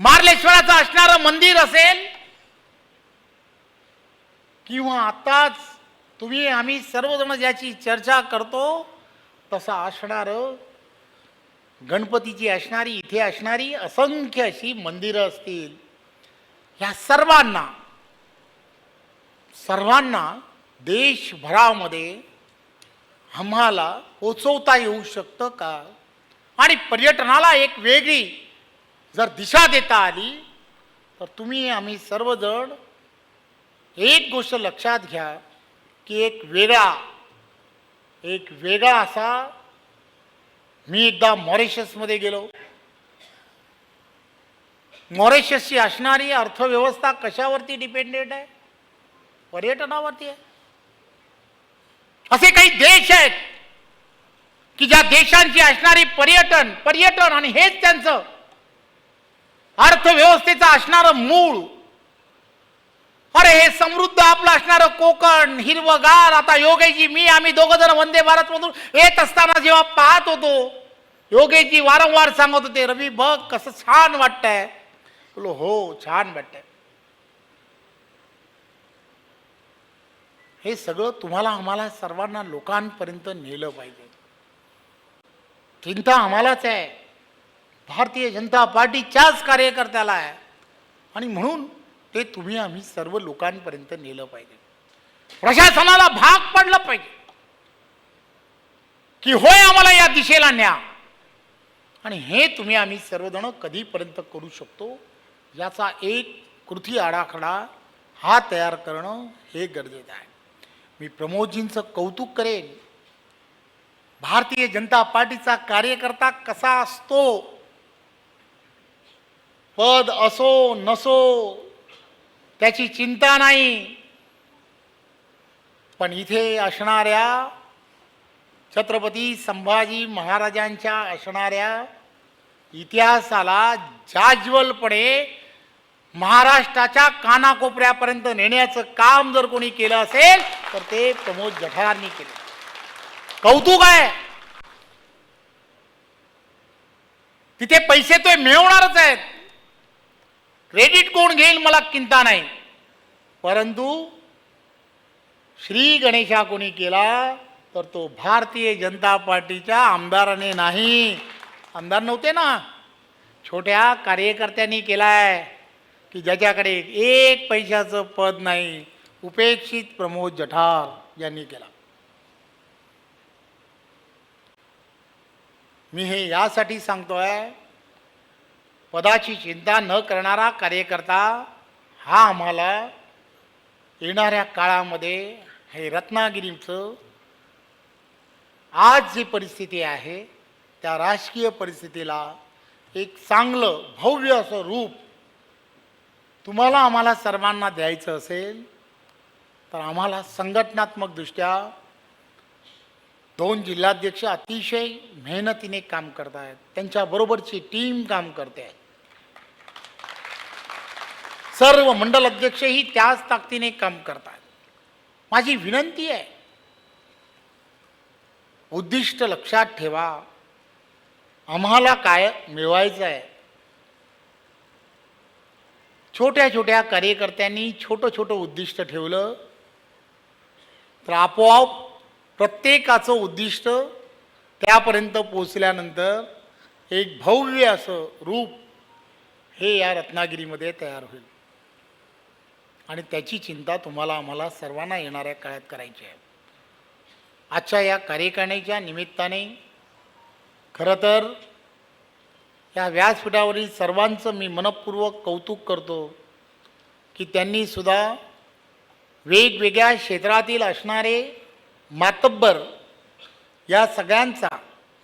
मार्लेश्वराचं असणारं मंदिर असेल किंवा आताच तुम्ही आम्ही सर्वजण ज्याची चर्चा करतो तसा असणारं गणपतीची असणारी, इथे असणारी असंख्य अशी मंदिरं असतील. या सर्वांना देशभरामध्ये आम्हाला पोचवता येऊ शकतं का? आणि पर्यटनाला एक वेगळी जर दिशा देता आली तर तुम्ही आम्ही सर्वजण एक गोष्ट लक्षात घ्या की एक वेगळा असा, मी एकदा मॉरिशसमध्ये गेलो. मॉरिशसची असणारी अर्थव्यवस्था कशावरती डिपेंडेंट आहे? पर्यटनावरती आहे. असे काही देश आहेत की ज्या देशांची असणारी पर्यटन आणि हेच त्यांचं अर्थव्यवस्थेचं असणारं मूळ. अरे हे समृद्ध आपलं असणारं कोकण, हिरवगार. आता योगेशजी, आम्ही दोघं जण वंदे भारत मधून येत असताना जेव्हा पाहत होतो, योगेशजी वारंवार सांगत होते, रवी बघ कसं छान वाटतंय. बोलो हो, छान वाटतंय. हे सगळं तुम्हाला आम्हाला सर्वांना लोकांपर्यंत नेलं पाहिजे. चिंता आम्हालाच आहे, भारतीय जनता पार्टीच्याच कार्यकर्त्याला आहे आणि म्हणून ते तुम्ही आम्ही सर्व लोकांपर्यंत नेलं पाहिजे. प्रशासनाला भाग पडलं पाहिजे की होय आम्हाला या दिशेला न्या. आणि हे तुम्ही आम्ही सर्वजण कधीपर्यंत करू शकतो याचा एक कृती आराखडा हा तयार करणं हे गरजेचं आहे. मी प्रमोदजींचं कौतुक करेन. भारतीय जनता पार्टीचा कार्यकर्ता कसा असतो, पद असो नसो त्याची चिंता नाही, पण इथे असणाऱ्या छत्रपती संभाजी महाराजांच्या असणाऱ्या इतिहासाला जाज्वलपणे महाराष्ट्राच्या कानाकोपऱ्यापर्यंत नेण्याचं काम जर कोणी केलं असेल तर ते प्रमोद जठारांनी केलं. कौतुक आहे. तिथे पैसे तो मिळवणारच आहेत, क्रेडिट कोण घेईल मला चिंता नाही, परंतु श्री गणेशा कोणी केला तर तो भारतीय जनता पार्टीच्या आमदाराने नाही. आमदार नव्हते ना, छोट्या कार्यकर्त्यांनी केलाय की ज्याच्याकडे एक पैशाचं पद नाही, उपेक्षित प्रमोद जठार यांनी केला. मी हे यासाठी सांगतोय पदाची चिंता न करणारा कार्यकर्ता हा आम्हाला येणाऱ्या काळामध्ये हे रत्नागिरीचं आज जी परिस्थिती आहे त्या राजकीय परिस्थितीला एक चांगलं भव्य असं रूप तुम्हाला आम्हाला सर्वांना द्यायचं असेल तर आम्हाला संघटनात्मकदृष्ट्या 2 जिल्हाध्यक्ष अतिशय मेहनतीने काम करत आहेत, त्यांच्याबरोबरची टीम काम करते आहे, सर्व मंडल अध्यक्षही त्याच ताकदीने काम करतात. माझी विनंती आहे, उद्दिष्ट लक्षात ठेवा. आम्हाला काय मिळवायचं आहे. छोट्या छोट्या कार्यकर्त्यांनी छोटं उद्दिष्ट ठेवलं तर आपोआप प्रत्येकाचं उद्दिष्ट त्यापर्यंत पोचल्यानंतर एक भव्य असं रूप हे या रत्नागिरीमध्ये तयार होईल आणि त्याची चिंता तुम्हाला आम्हाला सर्वांना येणाऱ्या काळात करायची आहे. आजच्या या कार्यकारिणीच्या निमित्ताने खरं तर या व्यासपीठावरील सर्वांचं मी मनपूर्वक कौतुक करतो की त्यांनी सुद्धा वेगवेगळ्या क्षेत्रातील असणारे मातब्बर या सगळ्यांचा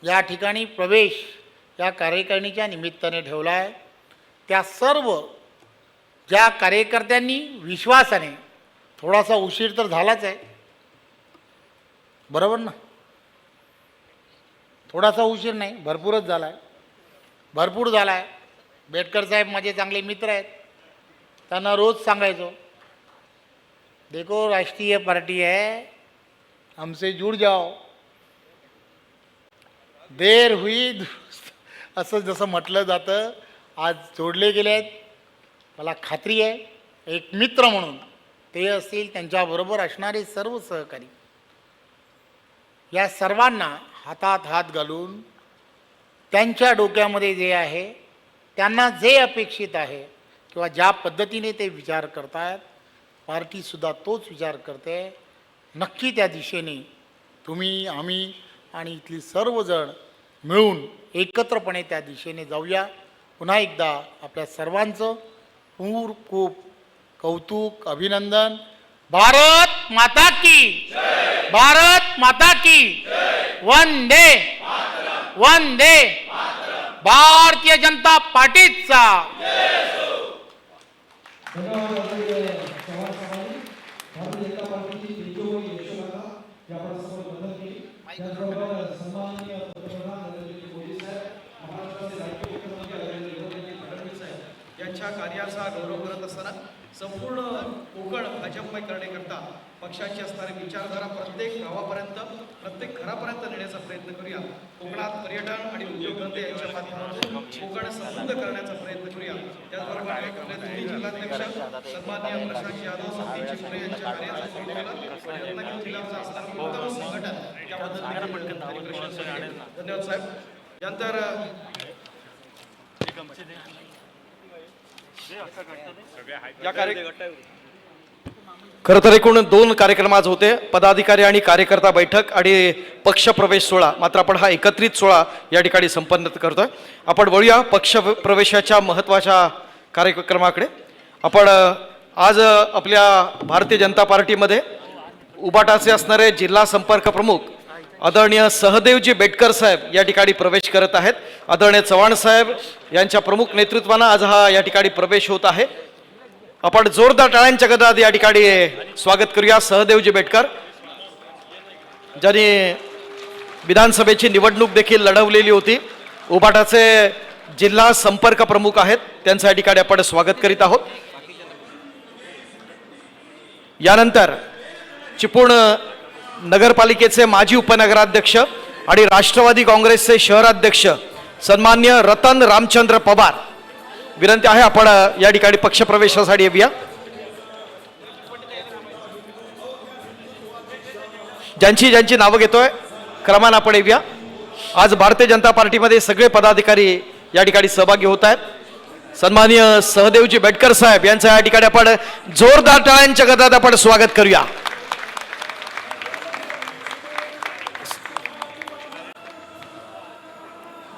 या ठिकाणी प्रवेश या कार्यकारिणीच्या निमित्ताने ठेवला आहे. त्या सर्व ज्या कार्यकर्त्यांनी विश्वासाने, थोडासा उशीर तर झालाच आहे बरोबर ना, थोडासा उशीर नाही, भरपूरच झाला आहे, भरपूर झाला आहे. बेटकर साहेब माझे चांगले मित्र आहेत, त्यांना रोज सांगायचो देखो राष्ट्रीय पार्टी है, हमसे जुड़ जाओ, देर हुई असं जसं म्हटलं जातं, आज जोडले गेले आहेत. मला खात्री आहे एक मित्र म्हणून ते असतील, त्यांच्याबरोबर असणारे सर्व सहकारी, या सर्वांना हातात हात घालून त्यांच्या डोक्यामध्ये जे आहे, त्यांना जे अपेक्षित आहे किंवा ज्या पद्धतीने ते विचार करतात, पार्टीसुद्धा तोच विचार करते. नक्की त्या दिशेने तुम्ही, आम्ही आणि इथली सर्वजण मिळून एकत्रपणे त्या दिशेने जाऊया. पुन्हा एकदा आपल्या सर्वांचं खूप कौतुक, अभिनंदन. भारत माता की, भारत माता की, वंदे वंदे. भारतीय जनता पार्टीचा यांच्या कार्याचा गौरव करत असताना संपूर्ण कोकण भाजपमय करण्याकरता पक्षाची असणारी विचारधारा प्रत्येक गावापर्यंत, प्रत्येक घरापर्यंत नेण्याचा प्रयत्न करूया. कोकणात पर्यटन आणि उद्योगधंदे यांच्या माध्यमातून कोकण समृद्ध करण्याचा प्रयत्न करूया. त्याचबरोबर आपले दोन्ही जिल्हाध्यक्ष सन्माननीय प्रशांत यादव, सतीश चिपळे यांच्या कार्याचा गौरव केला. रत्नागिरी जिल्ह्याचं असणारं उत्तम संघटन त्याबद्दल धन्यवाद साहेब. यानंतर खरं तर एकूण 2 कार्यक्रम आज होते, पदाधिकारी आणि कार्यकर्ता बैठक आणि पक्ष प्रवेश सोहळा. मात्र आपण हा एकत्रित सोहळा या ठिकाणी संपन्न करतोय. आपण वळूया पक्ष प्रवेशाच्या महत्त्वाच्या कार्यक्रमाकडे. आपण आज आपल्या भारतीय जनता पार्टीमध्ये उबाटाचे असणारे जिल्हा संपर्क प्रमुख आदरणीय सहदेवजी बेटकर साहेब या ठिकाणी प्रवेश करत आहेत. आदरणीय चव्हाण साहेब यांच्या प्रमुख नेतृत्वानं आज हा या ठिकाणी प्रवेश होत आहे. आपण जोरदार टाळ्यांच्या गदात या ठिकाणी स्वागत करूया सहदेवजी बेटकर, ज्यांनी विधानसभेची निवडणूक देखील लढवलेली होती. उबाटाचे जिल्हा संपर्क प्रमुख आहेत, त्यांचं या ठिकाणी आपण स्वागत करीत आहोत. यानंतर चिपळूण नगरपालिकेचे माजी उपनगराध्यक्ष आणि राष्ट्रवादी काँग्रेसचे शहराध्यक्ष सन्माननीय रतन रामचंद्र पवार, विनंती आहे आपण या ठिकाणी पक्षप्रवेशासाठी येऊया. ज्यांची नावं घेतोय क्रमानं आपण येऊया. आज भारतीय जनता पार्टीमध्ये सगळे पदाधिकारी या ठिकाणी सहभागी होत आहेत. सन्माननीय सहदेवजी बेटकर साहेब यांचं या ठिकाणी आपण जोरदार टाळ्यांच्या गदात आपण स्वागत करूया.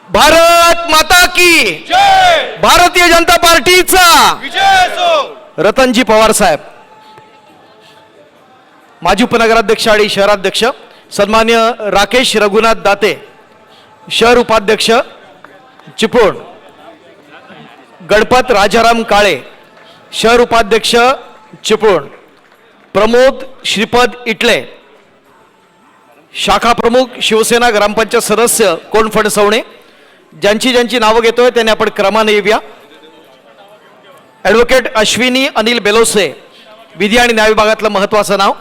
भारत भारत माता की भारतीय जनता पार्टीचा रतनजी पवार साहेब, माजी उपनगराध्यक्ष आणि शहराध्यक्ष सन्मान्य राकेश रघुनाथ दाते, शहर उपाध्यक्ष चिपळूण, गणपत राजाराम काळे, शहर उपाध्यक्ष चिपळूण, प्रमोद श्रीपद इटले, शाखा प्रमुख शिवसेना ग्रामपंचायत सदस्य कोण फडसवणे, ज्यांची नावं घेतोय त्यांनी आपण क्रमाने येऊया. ॲडव्होकेट अश्विनी अनिल बेलोसे, विधी आणि न्याय विभागातलं महत्त्वाचं नाव.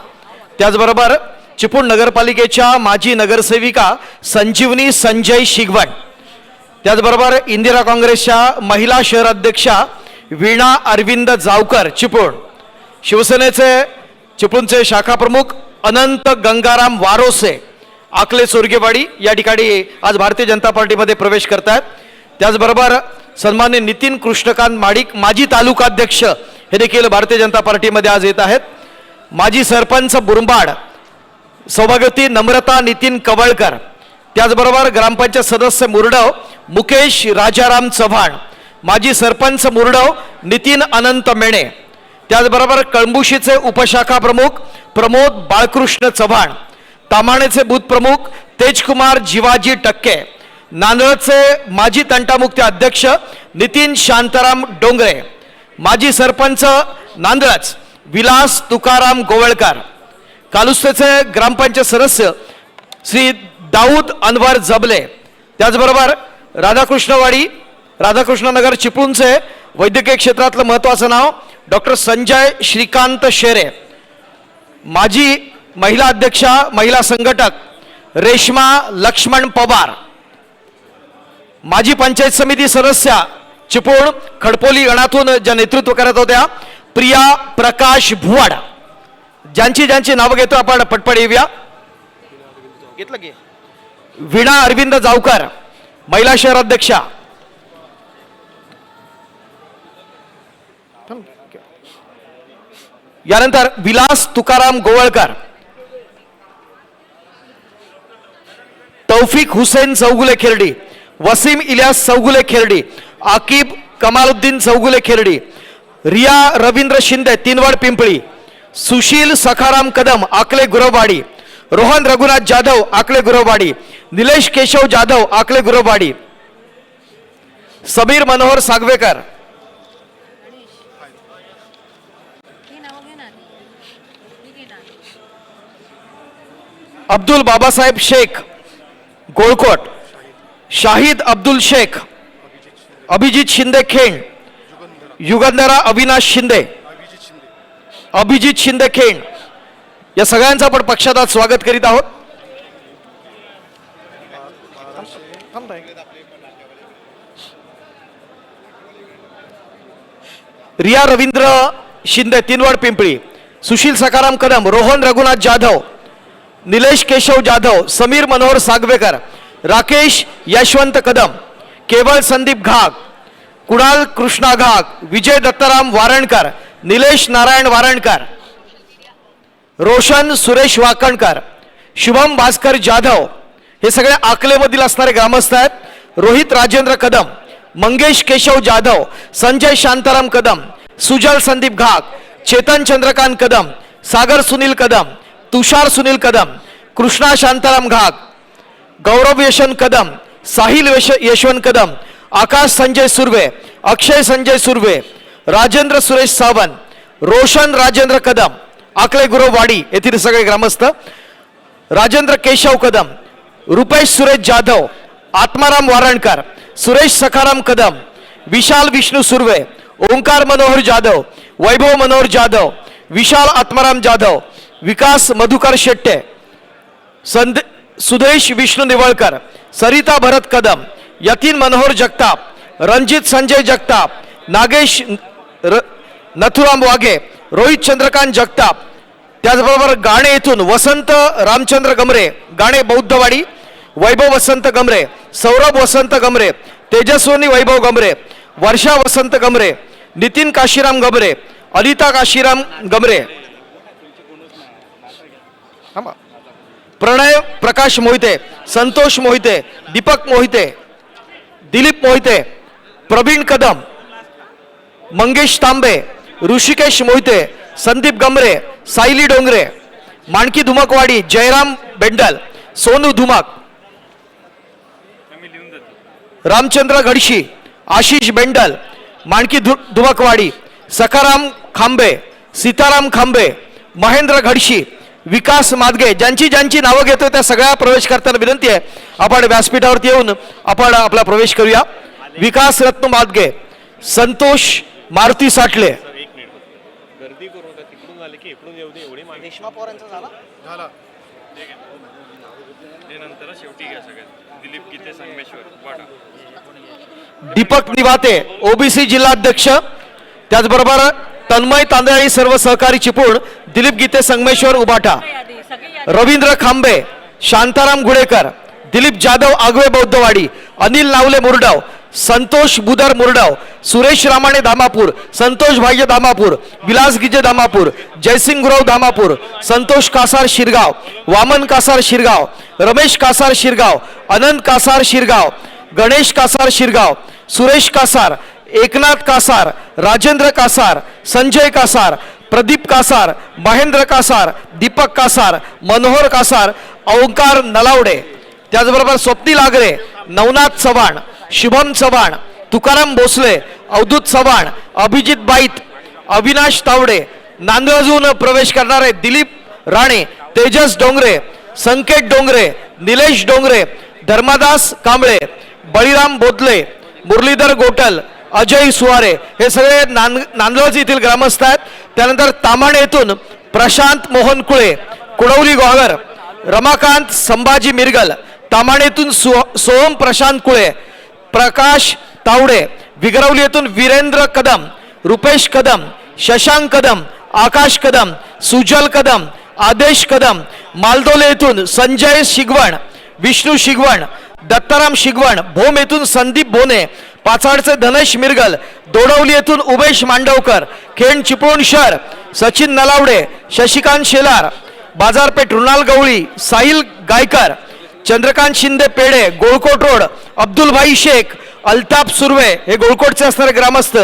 त्याचबरोबर चिपळूण नगरपालिकेच्या माजी नगरसेविका संजीवनी संजय शिगवण. त्याचबरोबर इंदिरा काँग्रेसच्या महिला शहर अध्यक्षा वीणा अरविंद जावकर चिपळूण. शिवसेनेचे चिपळूणचे शाखा प्रमुख अनंत गंगाराम वारोसे आकले सोरगेवाडी या ठिकाणी आज भारतीय जनता पार्टीमध्ये प्रवेश करतात. त्याचबरोबर सन्मान्य नितीन कृष्णकांत माडिक, माजी तालुकाध्यक्ष, हे देखील भारतीय जनता पार्टीमध्ये आज येत आहेत. माजी सरपंच बुरंबाड सौभाग्यवती नम्रता नितीन कवळकर. त्याचबरोबर ग्रामपंचायत सदस्य मुरडव मुकेश राजाराम चव्हाण, माजी सरपंच मुरडव नितीन अनंत मेणे. त्याचबरोबर कळंबुशीचे उपशाखा प्रमुख प्रमोद बाळकृष्ण चव्हाण, ताम्हाणेचे बूथ प्रमुख तेजकुमार जिवाजी टक्के, नांदळचे माजी तंटामुक्ती अध्यक्ष नितीन शांताराम डोंगरे, माजी सरपंच नांदळच विलास तुकाराम गोवळकर, कालुस्तेचे ग्रामपंचायत सदस्य श्री दाऊद अनवर जबले. त्याचबरोबर राधाकृष्णवाडी राधाकृष्णनगर चिपळूणचे वैद्यकीय क्षेत्रातलं महत्त्वाचं नाव डॉक्टर संजय श्रीकांत शेरे, माजी महिला अध्यक्षा महिला संघटक रेश्मा लक्ष्मण पवार, माजी पंचायत समिती सदस्या चिपळूण खडपोली गणातून ज्या नेतृत्व करत होत्या प्रिया प्रकाश भुवाड. ज्यांची नावं घेतो आपण पटपट येऊया. घेतलं की वीणा अरविंद जावकर, महिला शहर अध्यक्षा. यानंतर विलास तुकाराम गोवळकर, तौफिक हुसेन चौगुले खेरडी, वसीम इलियास चौगुले खेरडी, आकिब कमालुद्दीन चौगुले खेरडी, रिया रवींद्र शिंदे तीनवड पिंपळी, सुशील सखाराम कदम आकले गुरववाडी, रोहन रघुनाथ जाधव आकले गुरववाडी, निलेश केशव जाधव आकले गुरववाडी, समीर मनोहर सागवेकर, अब्दुल बाबासाहेब शेख गोळकोट, शाहिद अब्दुल शेख, अभिजित शिंदे खेण, युगंधरा अविनाश शिंदे, अभिजित शिंदे खेण, या सगळ्यांचं आपण पक्षात आज स्वागत करीत आहोत. रिया रवींद्र शिंदे तीनवड पिंपळी, सुशील सखाराम कदम, रोहन रघुनाथ जाधव, निलेश केशव जाधव, समीर मनोहर सागवेकर, राकेश यशवंत कदम, केवळ संदीप घाग, कुणाल कृष्णा घाग, विजय दत्ताराम वारणकर, निलेश नारायण वारणकर, रोशन सुरेश वाकणकर, शुभम भास्कर जाधव, हे सगळे आकलेमधील असणारे ग्रामस्थ आहेत. रोहित राजेंद्र कदम, मंगेश केशव जाधव, संजय शांताराम कदम, सुजल संदीप घाग, चेतन चंद्रकांत कदम, सागर सुनील कदम, तुषार सुनील कदम, कृष्णा शांताराम घाग, गौरव यशवंत कदम, साहिल यशवंत कदम, आकाश संजय सुर्वे, अक्षय संजय सुर्वे, राजेंद्र सुरेश सावंत, रोशन राजेंद्र कदम, आकले गुरववाडी येथील सगळे ग्रामस्थ, राजेंद्र केशव कदम, रुपेश सुरेश जाधव, आत्माराम वारणकर, सुरेश सखाराम कदम, विशाल विष्णू सुर्वे, ओंकार मनोहर जाधव, वैभव मनोहर जाधव, विशाल आत्माराम जाधव, विकास मधुकर शेट्टे, सुदेश विष्णू निवळकर, सरिता भरत कदम, यतीन मनोहर जगताप, रणजित संजय जगताप, नागेश नथुराम वाघे, रोहित चंद्रकांत जगताप. त्याचबरोबर गाणे येथून वसंत रामचंद्र गमरे, गाणे बौद्धवाडी, वैभव वसंत गमरे, सौरभ वसंत गमरे, तेजस्वनी वैभव गमरे, वर्षा वसंत गमरे, नितीन काशीराम गमरे, अनिता काशीराम गमरे, प्रणय प्रकाश मोहिते, संतोष मोहिते, दीपक मोहिते, दिलीप मोहिते, प्रवीण कदम, मंगेश तांबे, ऋषिकेश मोहिते, संदीप गमरे, सायली डोंगरे, माणकी धुमकवाडी, जयराम बेंडल, सोनू धुमक, रामचंद्र घडशी, आशिष बेंडल, माणकी धुमकवाडी, सखाराम खांबे, सीताराम खांबे, महेंद्र घडशी, विकास मादगे, ज्यांची ज्यांची नावं घेतोय त्या सगळ्या प्रवेश करताना विनंती आहे आपण व्यासपीठावरती येऊन आपण आपला प्रवेश करूया. विकास रत्न मादगे, संतोष मारुती साठले, दीपक निवाते, ओबीसी जिल्हाध्यक्ष, त्याचबरोबर तन्मय तांदळी, सर्व सहकारी चिपळूण, दिलीप गीते संगमेश्वर उबाटा, रवींद्र खांबे, शांताराम घुडेकर, दिलीप जाधव आगवे बौद्धवाडी, अनिल नावले मुरडाव, संतोष बुदर मुरडाव, सुरेश रामाणे धामापूर, संतोष भाग्य धामापूर, विलास गिजे धामापूर, जयसिंग गुरव धामापूर, संतोष कासार शिरगाव, वामन कासार शिरगाव, रमेश कासार शिरगाव, अनंत कासार शिरगाव, गणेश कासार शिरगाव, सुरेश कासार, एकनाथ कासार, राजेंद्र कासार, संजय कासार, प्रदीप कासार, महेंद्र कासार, दीपक कासार, मनोहर कासार, ओंकार नलावडे, त्याचबरोबर स्वप्नील आगरे, नवनाथ चव्हाण, शुभम चव्हाण, तुकाराम भोसले, अवधूत चव्हाण, अभिजित बाईत, अविनाश तावडे, नांदूरजून प्रवेश करणारे दिलीप राणे, तेजस डोंगरे, संकेत डोंगरे, निलेश डोंगरे, धर्मदास कांबळे, बळीराम बोदले, मुरलीधर गोटल, अजय सुवारे, हे सगळे नांदोज येथील ग्रामस्थ आहेत. त्यानंतर तामाणे येथून प्रशांत मोहन कुळे, कुडवली गोहागर, रमाकांत संभाजी मिरगल, तामाणेतून सोहम प्रशांत कुळे, प्रकाश तावडे, विगरवली येथून वीरेंद्र कदम, रुपेश कदम, शशांक कदम, आकाश कदम, सुजल कदम, आदेश कदम, मालदोले येथून संजय शिगवण, विष्णू शिगवण, दत्ताराम शिगवण, भोम येथून संदीप बोने, पाचाडचे धनेश मिरगल, दोडवली येथून उमेश मांडवकर, खेड चिपळूण शहर सचिन नलावडे, शशिकांत शेलार, बाजारपेठ रुणाल गवळी, साहिल गायकर, चंद्रकांत शिंदे पेडे, गोळकोट रोड, अब्दुलभाई शेख, अल्ताफ सुर्वे, हे गोळकोटचे असणारे ग्रामस्थ.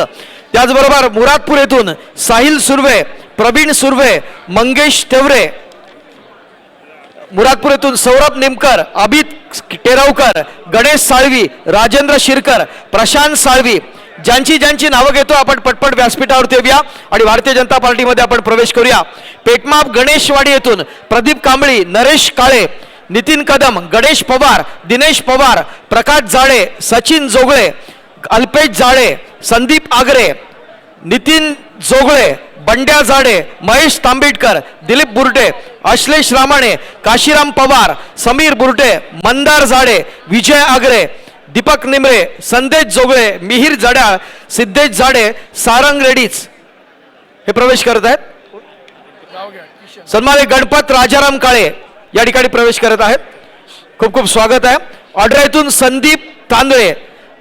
त्याचबरोबर मुरादपूर येथून साहिल सुर्वे, प्रवीण सुर्वे, मंगेश तेवरे, मुरादपूर येथून सौरभ निमकर, अभित टेरावकर, गणेश साळवी, राजेंद्र शिरकर, प्रशांत साळवी, ज्यांची ज्यांची नावं घेतो आपण पटपट व्यासपीठावरती येऊया आणि भारतीय जनता पार्टीमध्ये आपण प्रवेश करूया. पेटमाप गणेशवाडी येथून प्रदीप कांबळी, नरेश काळे, नितीन कदम, गणेश पवार, दिनेश पवार, प्रकाश जाळे, सचिन जोगळे, अल्पेश जाळे, संदीप आगरे, नितीन जोगळे, बंड्या जाडे, महेश तांबेडकर, दिलीप बुर्टे, अश्लेष रामाणे, काशीराम पवार, समीर बुर्टे, मंदार जाडे, विजय आगरे, दीपक निमरे, संदेश जोगळे, मिहीर जड्याळ, सिद्धेश जाडे, सारंग रेडीज हे प्रवेश करत आहेत. सन्माननीय गणपत राजाराम काळे या ठिकाणी प्रवेश करत आहेत. खूप खूप स्वागत आहे. ऑर्डर येथून संदीप तांदळे,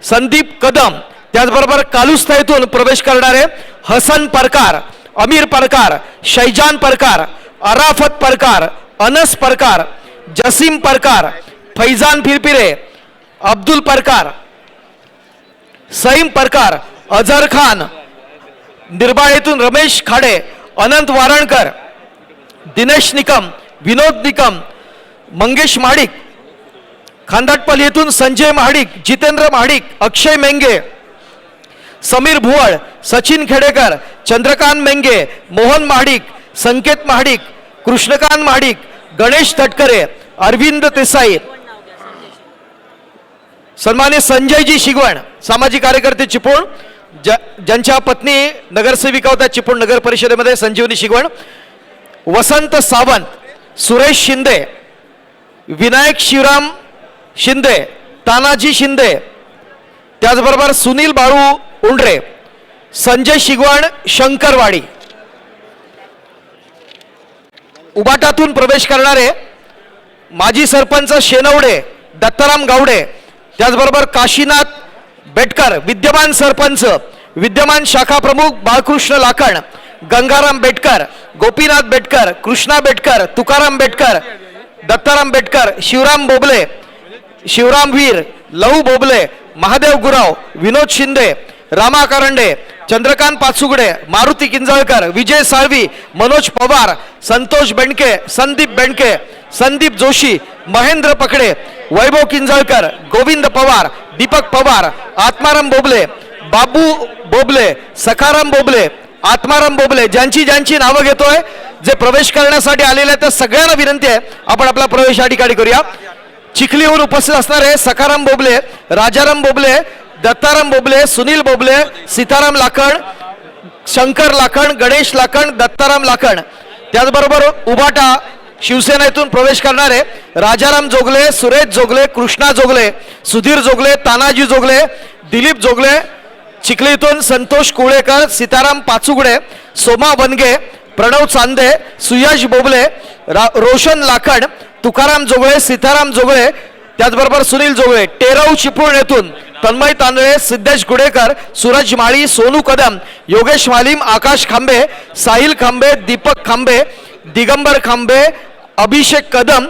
संदीप कदम, त्याचबरोबर कालुस्था येथून प्रवेश करणारे हसन परकार, अमीर परकार, शैजान परकार, अराफत परकार, अनस परकार, जसीम परकार, फैजान फिरपिरे, अब्दुल परकार, सईम परकार, अझर खान, निर्बाळ येथून रमेश खाडे, अनंत वारणकर, दिनेश निकम, विनोद निकम, मंगेश महाडिक, खांदाटपल येथून संजय महाडिक, जितेंद्र महाडिक, अक्षय मेंगे, समीर भुवळ, सचिन खेडेकर, चंद्रकांत मेंगे, मोहन महाडिक, संकेत महाडिक, कृष्णकांत महाडिक, गणेश तटकरे, अरविंद देसाई, सन्मान्य संजयजी शिगवण, सामाजिक कार्यकर्ते चिपळूण, ज्यांच्या पत्नी नगरसेविका होत्या चिपळूण नगर परिषदेमध्ये, संजीवनी शिगवण, वसंत सावंत, सुरेश शिंदे, विनायक शिवराम शिंदे, तानाजी शिंदे, त्याचबरोबर सुनील बाळू उंडरे, संजय शिगवण, शंकरवाडी. उबाटातून प्रवेश करणारे माजी सरपंच शेनवडे, दत्ताराम गावडे, त्याचबरोबर काशीनाथ बेटकर, विद्यमान सरपंच, विद्यमान शाखा प्रमुख बाळकृष्ण लाखण, गंगाराम बेटकर, गोपीनाथ बेटकर, कृष्णा बेटकर, तुकाराम बेटकर, दत्ताराम बेटकर, शिवराम बोबले, शिवराम वीर, लहू बोबले, महादेव गुराव, विनोद शिंदे, रामा करंडे, चंद्रकांत पाचुगडे, मारुती किंजळकर, विजय साळवी, मनोज पवार, संतोष बेंडके, संदीप बेंडके, संदीप जोशी, महेंद्र पकडे, वैभव किंजळकर, गोविंद पवार, दीपक पवार, आत्माराम बोबले, बाबू बोबले, सखाराम बोबले, आत्माराम बोबले, ज्यांची ज्यांची नावं घेतोय, जे प्रवेश करण्यासाठी आलेले आहेत त्या सगळ्यांना विनंती आहे आपण आपला प्रवेश या ठिकाणी करूया. चिखलीहून उपस्थित असणारे सखाराम बोबले, राजाराम बोबले, दत्ताराम बोबले, सुनील बोबले, सीताराम लाखण, शंकर लाखण, गणेश लाखण, दत्ताराम लाखण, त्याचबरोबर उबाटा शिवसेनेतून प्रवेश करणारे राजाराम जोगले, सुरेश जोगले, कृष्णा जोगले, सुधीर जोगले, तानाजी जोगले, दिलीप जोगले, चिखलीतून संतोष कुळेकर, सीताराम पाचुगडे, सोमा वनगे, प्रणव चांदे, सुयश बोबले, रोशन लाखण, तुकाराम जोगळे, सीताराम जोगळे, त्याचबरोबर सुनील जोगळे, टेरव चिपळूण तन्मय तांदळे, सिद्धेश गुडेकर, सूरज माळी, सोनू कदम, योगेश मालीम, आकाश खांबे, साहिल खांबे, दीपक खांबे, दिगंबर खांबे, अभिषेक कदम,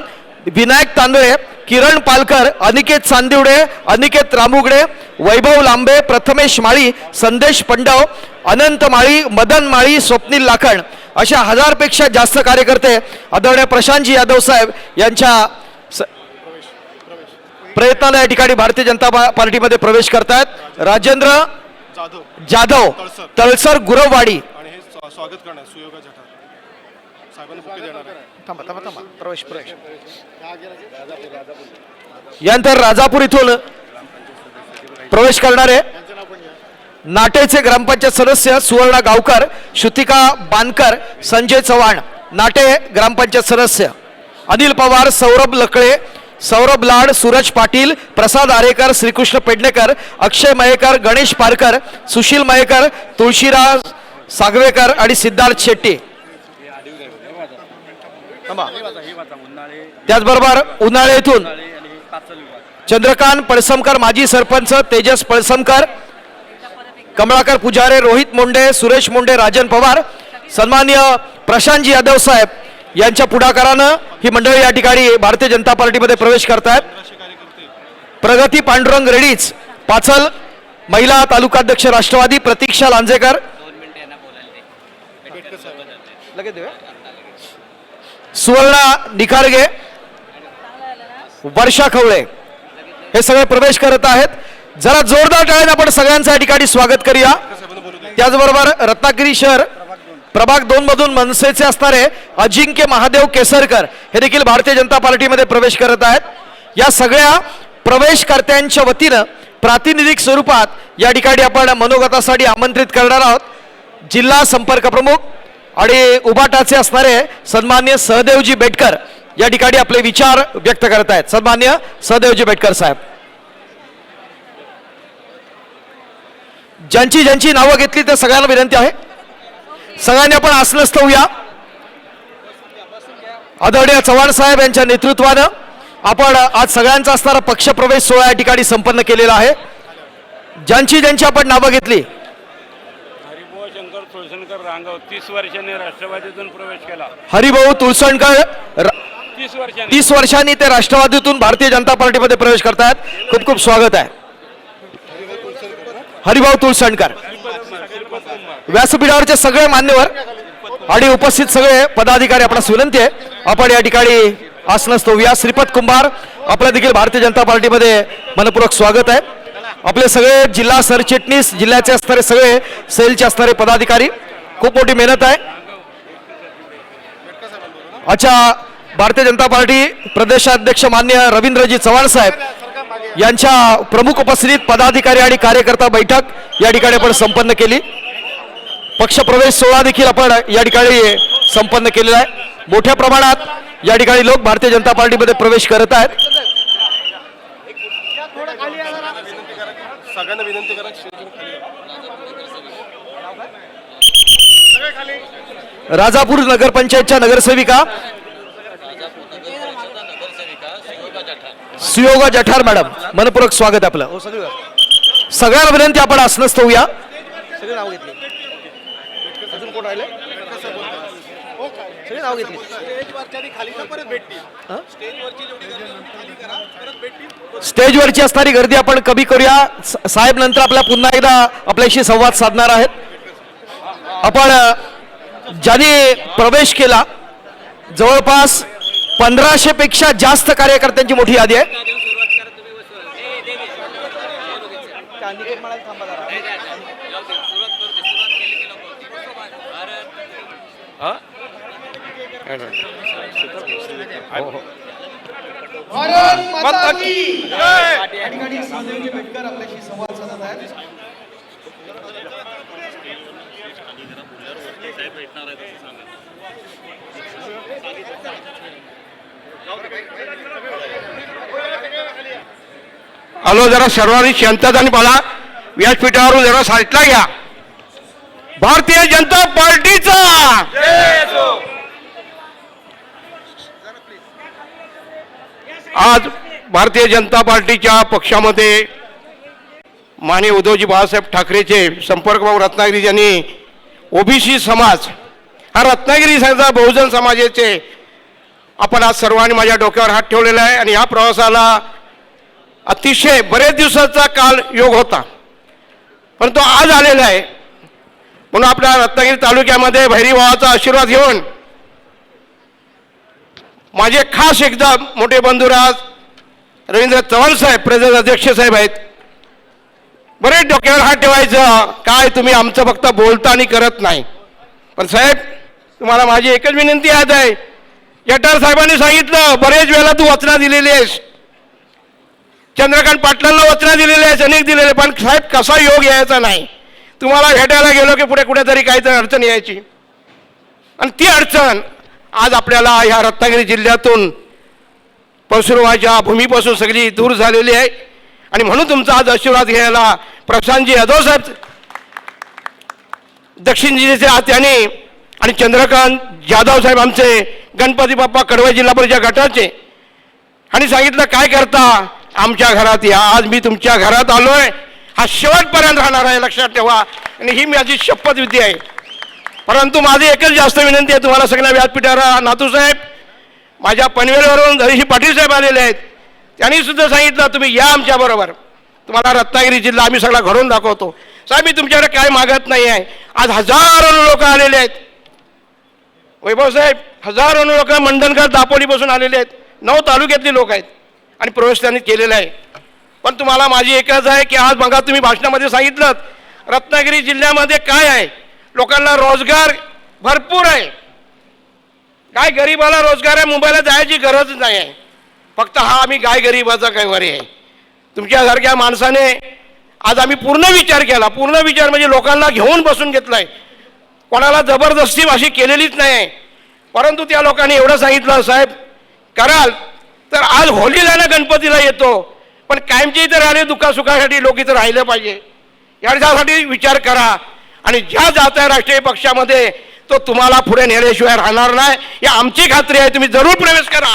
विनायक तांदळे, किरण पालकर, अनिकेत चांदिवडे, अनिकेत रामुगडे, वैभव लांबे, प्रथमेश माळी, संदेश पंडव, अनंत माळी, मदन माळी, स्वप्नील लाखण अशा 1000 पेक्षा जास्त कार्यकर्ते आदरणीय प्रशांतजी यादव साहेब यांच्या प्रयत्नाने या ठिकाणी भारतीय जनता पार्टीमध्ये प्रवेश करतायत. राजेंद्र जाधव, तळसर, गुरववाडी. स्वागत करणार सुयोगा जठार साहेबांना बुके देणार आहे. प्रवेश यानंतर राजापूर इथून प्रवेश करणारे नाटेचे ग्रामपंचायत सदस्य सुवर्णा गावकर, श्रुतिका बानकर, संजय चव्हाण, नाटे ग्रामपंचायत सदस्य अनिल पवार, सौरभ लकळे, सौरभ लाड, सूरज पाटील, प्रसाद आरेकर, श्रीकृष्ण पेडणेकर, अक्षय मयेकर, गणेश पारकर, सुशील मयेकर, तुळशीराज सागवेकर आणि सिद्धार्थ शेट्टी. त्याचबरोबर उन्हाळे येथून चंद्रकांत पळसमकर, माजी सरपंच तेजस पळसमकर, कमळाकर पुजारे, रोहित मुंडे, सुरेश मुंडे, राजन पवार, सन्माननीय प्रशांतजी यादव साहेब यांच्या पुढाकारानं ही मंडळी या ठिकाणी भारतीय जनता पार्टीमध्ये प्रवेश करतायत. प्रगती पांडुरंग रेडीच, पाचल महिला तालुकाध्यक्ष राष्ट्रवादी, प्रतीक्षा लांजेकर, सुवर्णा निखारगे, वर्षा खवळे हे सगळे प्रवेश करत आहेत. जरा जोरदार टाळ्याने आपण सगळ्यांचं या ठिकाणी स्वागत करूया. त्याचबरोबर रत्नागिरी शहर प्रभाग 2 मधून मनसेचे असणारे अजिंक्य महादेव केसरकर हे देखील भारतीय जनता पार्टीमध्ये प्रवेश करत आहेत. या सगळ्या प्रवेशकर्त्यांच्या वतीनं प्रातिनिधिक स्वरूपात या ठिकाणी आपण मनोगतासाठी आमंत्रित करणार आहोत. जिल्हा संपर्क प्रमुख आणि उबाटाचे असणारे सन्मान्य सहदेवजी बेटकर या ठिकाणी आपले विचार व्यक्त करत आहेत. सन्मान्य सहदेवजी बेटकर साहेब, ज्यांची ज्यांची नावं घेतली त्या सगळ्यांना विनंती आहे सगळ्यांनी आपण आसनस्थ होऊया. आदरणीय चव्हाण साहेब यांच्या नेतृत्वानं आपण आज सगळ्यांचा असणारा पक्षप्रवेश सोहळा या ठिकाणी संपन्न केलेला आहे. ज्यांची ज्यांची आपण नावं घेतली, हरिभाऊ शंकर तुळसणकर रांगव 30 वर्षांनी राष्ट्रवादीतून प्रवेश केला. हरिभाऊ तुळसणकर 30 वर्षांनी ते राष्ट्रवादीतून भारतीय जनता पार्टीमध्ये प्रवेश करतात. खूप खूप स्वागत आहे. हरिभाऊ तुळसणकर, व्यासपीठावरचे सगळे मान्यवर आणि उपस्थित सगळे पदाधिकारी आपणास विनंती आहे आपण या ठिकाणी आसनस्थ होऊया. श्रीपद कुंभार आपल्या देखील भारतीय जनता पार्टीमध्ये मनपूर्वक स्वागत आहे. आपले सगळे जिल्हा सरचिटणीस, जिल्ह्याचे असणारे सगळे सेलचे असणारे पदाधिकारी, खूप मोठी मेहनत आहे. अच्छा, भारतीय जनता पार्टी प्रदेशाध्यक्ष मान्य रवींद्रजी चव्हाण साहेब यांच्या प्रमुख उपस्थितीत पदाधिकारी आणि कार्यकर्ता बैठक या ठिकाणी आपण संपन्न केली. पक्षप्रवेश सोहळा देखील आपण या ठिकाणी संपन्न केलेला आहे. मोठ्या प्रमाणात या ठिकाणी लोक भारतीय जनता पार्टीमध्ये प्रवेश करत आहेत. सगळ्यांना विनंती करा. राजापूर नगरपंचायतच्या नगरसेविका सुयोगा जठार मॅडम, मनपूर्वक स्वागत आपलं. सगळ्यांना विनंती आपण आसनस्थ होऊया. सगळे नाव घेतले, अजून कोण राहिले? नाव घेतली. स्टेजवरची असणारी गर्दी आपण कमी करूया. साहेब नंतर आपल्या पुन्हा एकदा आपल्याशी संवाद साधणार आहेत. आपण ज्यांनी प्रवेश केला जवळपास 1500 पेक्षा जास्त कार्यकर्त्यांची मोठी यादी आहे. हॅलो, जरा सर्वांनी शांतताने बोला. व्यासपीठावरून जरा साईटला घ्या. भारतीय जनता पार्टीचा आज भारतीय जनता पार्टीच्या पक्षामध्ये माननीय उद्धवजी बाळासाहेब ठाकरेचे संपर्कभाऊ रत्नागिरी यांनी ओबीसी समाज हा रत्नागिरी बहुजन समाजाचे आपण आज सर्वांनी माझ्या डोक्यावर हात ठेवलेला आहे. आणि या प्रवासाला अतिशय बरेच दिवसाचा काल योग होता, परंतु आज आलेला आहे. म्हणून आपल्या रत्नागिरी तालुक्यामध्ये भैरीभावाचा आशीर्वाद घेऊन माझे खास एकदम मोठे बंधुराज रवींद्र चव्हाण साहेब प्रदेश अध्यक्ष साहेब आहेत. बरेच डोक्यावर हात ठेवायचं काय तुम्ही आमचं फक्त बोलता आणि करत नाही. पण साहेब, तुम्हाला माझी एकच विनंती आहे. जटार साहेबांनी सांगितलं बरेच वेळेला तू वचना दिलेली आहेस, चंद्रकांत पाटलांना वचना दिलेली आहेस, अनेक दिलेले, पण साहेब कसा योग यायचा नाही. तुम्हाला भेटायला गेलो की पुढे कुठेतरी काहीतरी अडचण यायची, आणि ती अडचण आज आपल्याला ह्या रत्नागिरी जिल्ह्यातून परशुरामाच्या भूमीपासून सगळी दूर झालेली आहे. आणि म्हणून तुमचा आज आशीर्वाद घ्यायला प्रशांतजी यादव साहेब दक्षिण जिल्ह्याचे आत्याने आणि चंद्रकांत जाधव साहेब आमचे गणपती बाप्पा कडवळ जिल्हा परिषद गटाचे, आणि सांगितलं काय करता आमच्या घरात या. आज मी तुमच्या घरात आलोय, हा शेवटपर्यंत राहणार आहे, लक्षात ठेवा. आणि ही माझी शपथविधी आहे. परंतु माझी एकच जास्त विनंती आहे तुम्हाला सगळ्या व्यासपीठावर. नातूसाहेब माझ्या पनवेलवरून धरीशी पाटील साहेब आलेले आहेत, त्यांनी सुद्धा सांगितलं तुम्ही या आमच्या बरोबर, तुम्हाला रत्नागिरी जिल्हा आम्ही सगळा घडवून दाखवतो. साहेब मी तुमच्याकडे काय मागत नाही आहे. आज हजारो लोक आलेले आहेत. वैभव साहेब, हजारो लोक मंडणगड दापोलीपासून आलेले आहेत. 9 तालुक्यातले लोक आहेत आणि प्रवेश त्यांनी केलेला आहे. पण तुम्हाला माझी एकच आहे की आज बघा तुम्ही भाषणामध्ये सांगितलं रत्नागिरी जिल्ह्यामध्ये काय आहे, लोकांना रोजगार भरपूर आहे. काय गरीबाला रोजगार आहे, मुंबईला जायची गरज नाही आहे. फक्त हा आम्ही काय गरीबाचा कैवारी आहे. तुमच्यासारख्या माणसाने आज आम्ही पूर्ण विचार केला. पूर्ण विचार म्हणजे लोकांना घेऊन बसून घेतलाय, कोणाला जबरदस्ती अशी केलेलीच नाही आहे. परंतु त्या लोकांनी एवढं सांगितलं साहेब कराल तर आज होलीला ना गणपतीला येतो, पण कायमचे इथं राहिले दुःखासुखासाठी लोक इथं राहिलं पाहिजे यासाठी विचार करा. आणि ज्या जात आहे राष्ट्रीय पक्षामध्ये तो तुम्हाला पुढे नेल्याशिवाय राहणार नाही, ही आमची खात्री आहे. तुम्ही जरूर प्रवेश करा.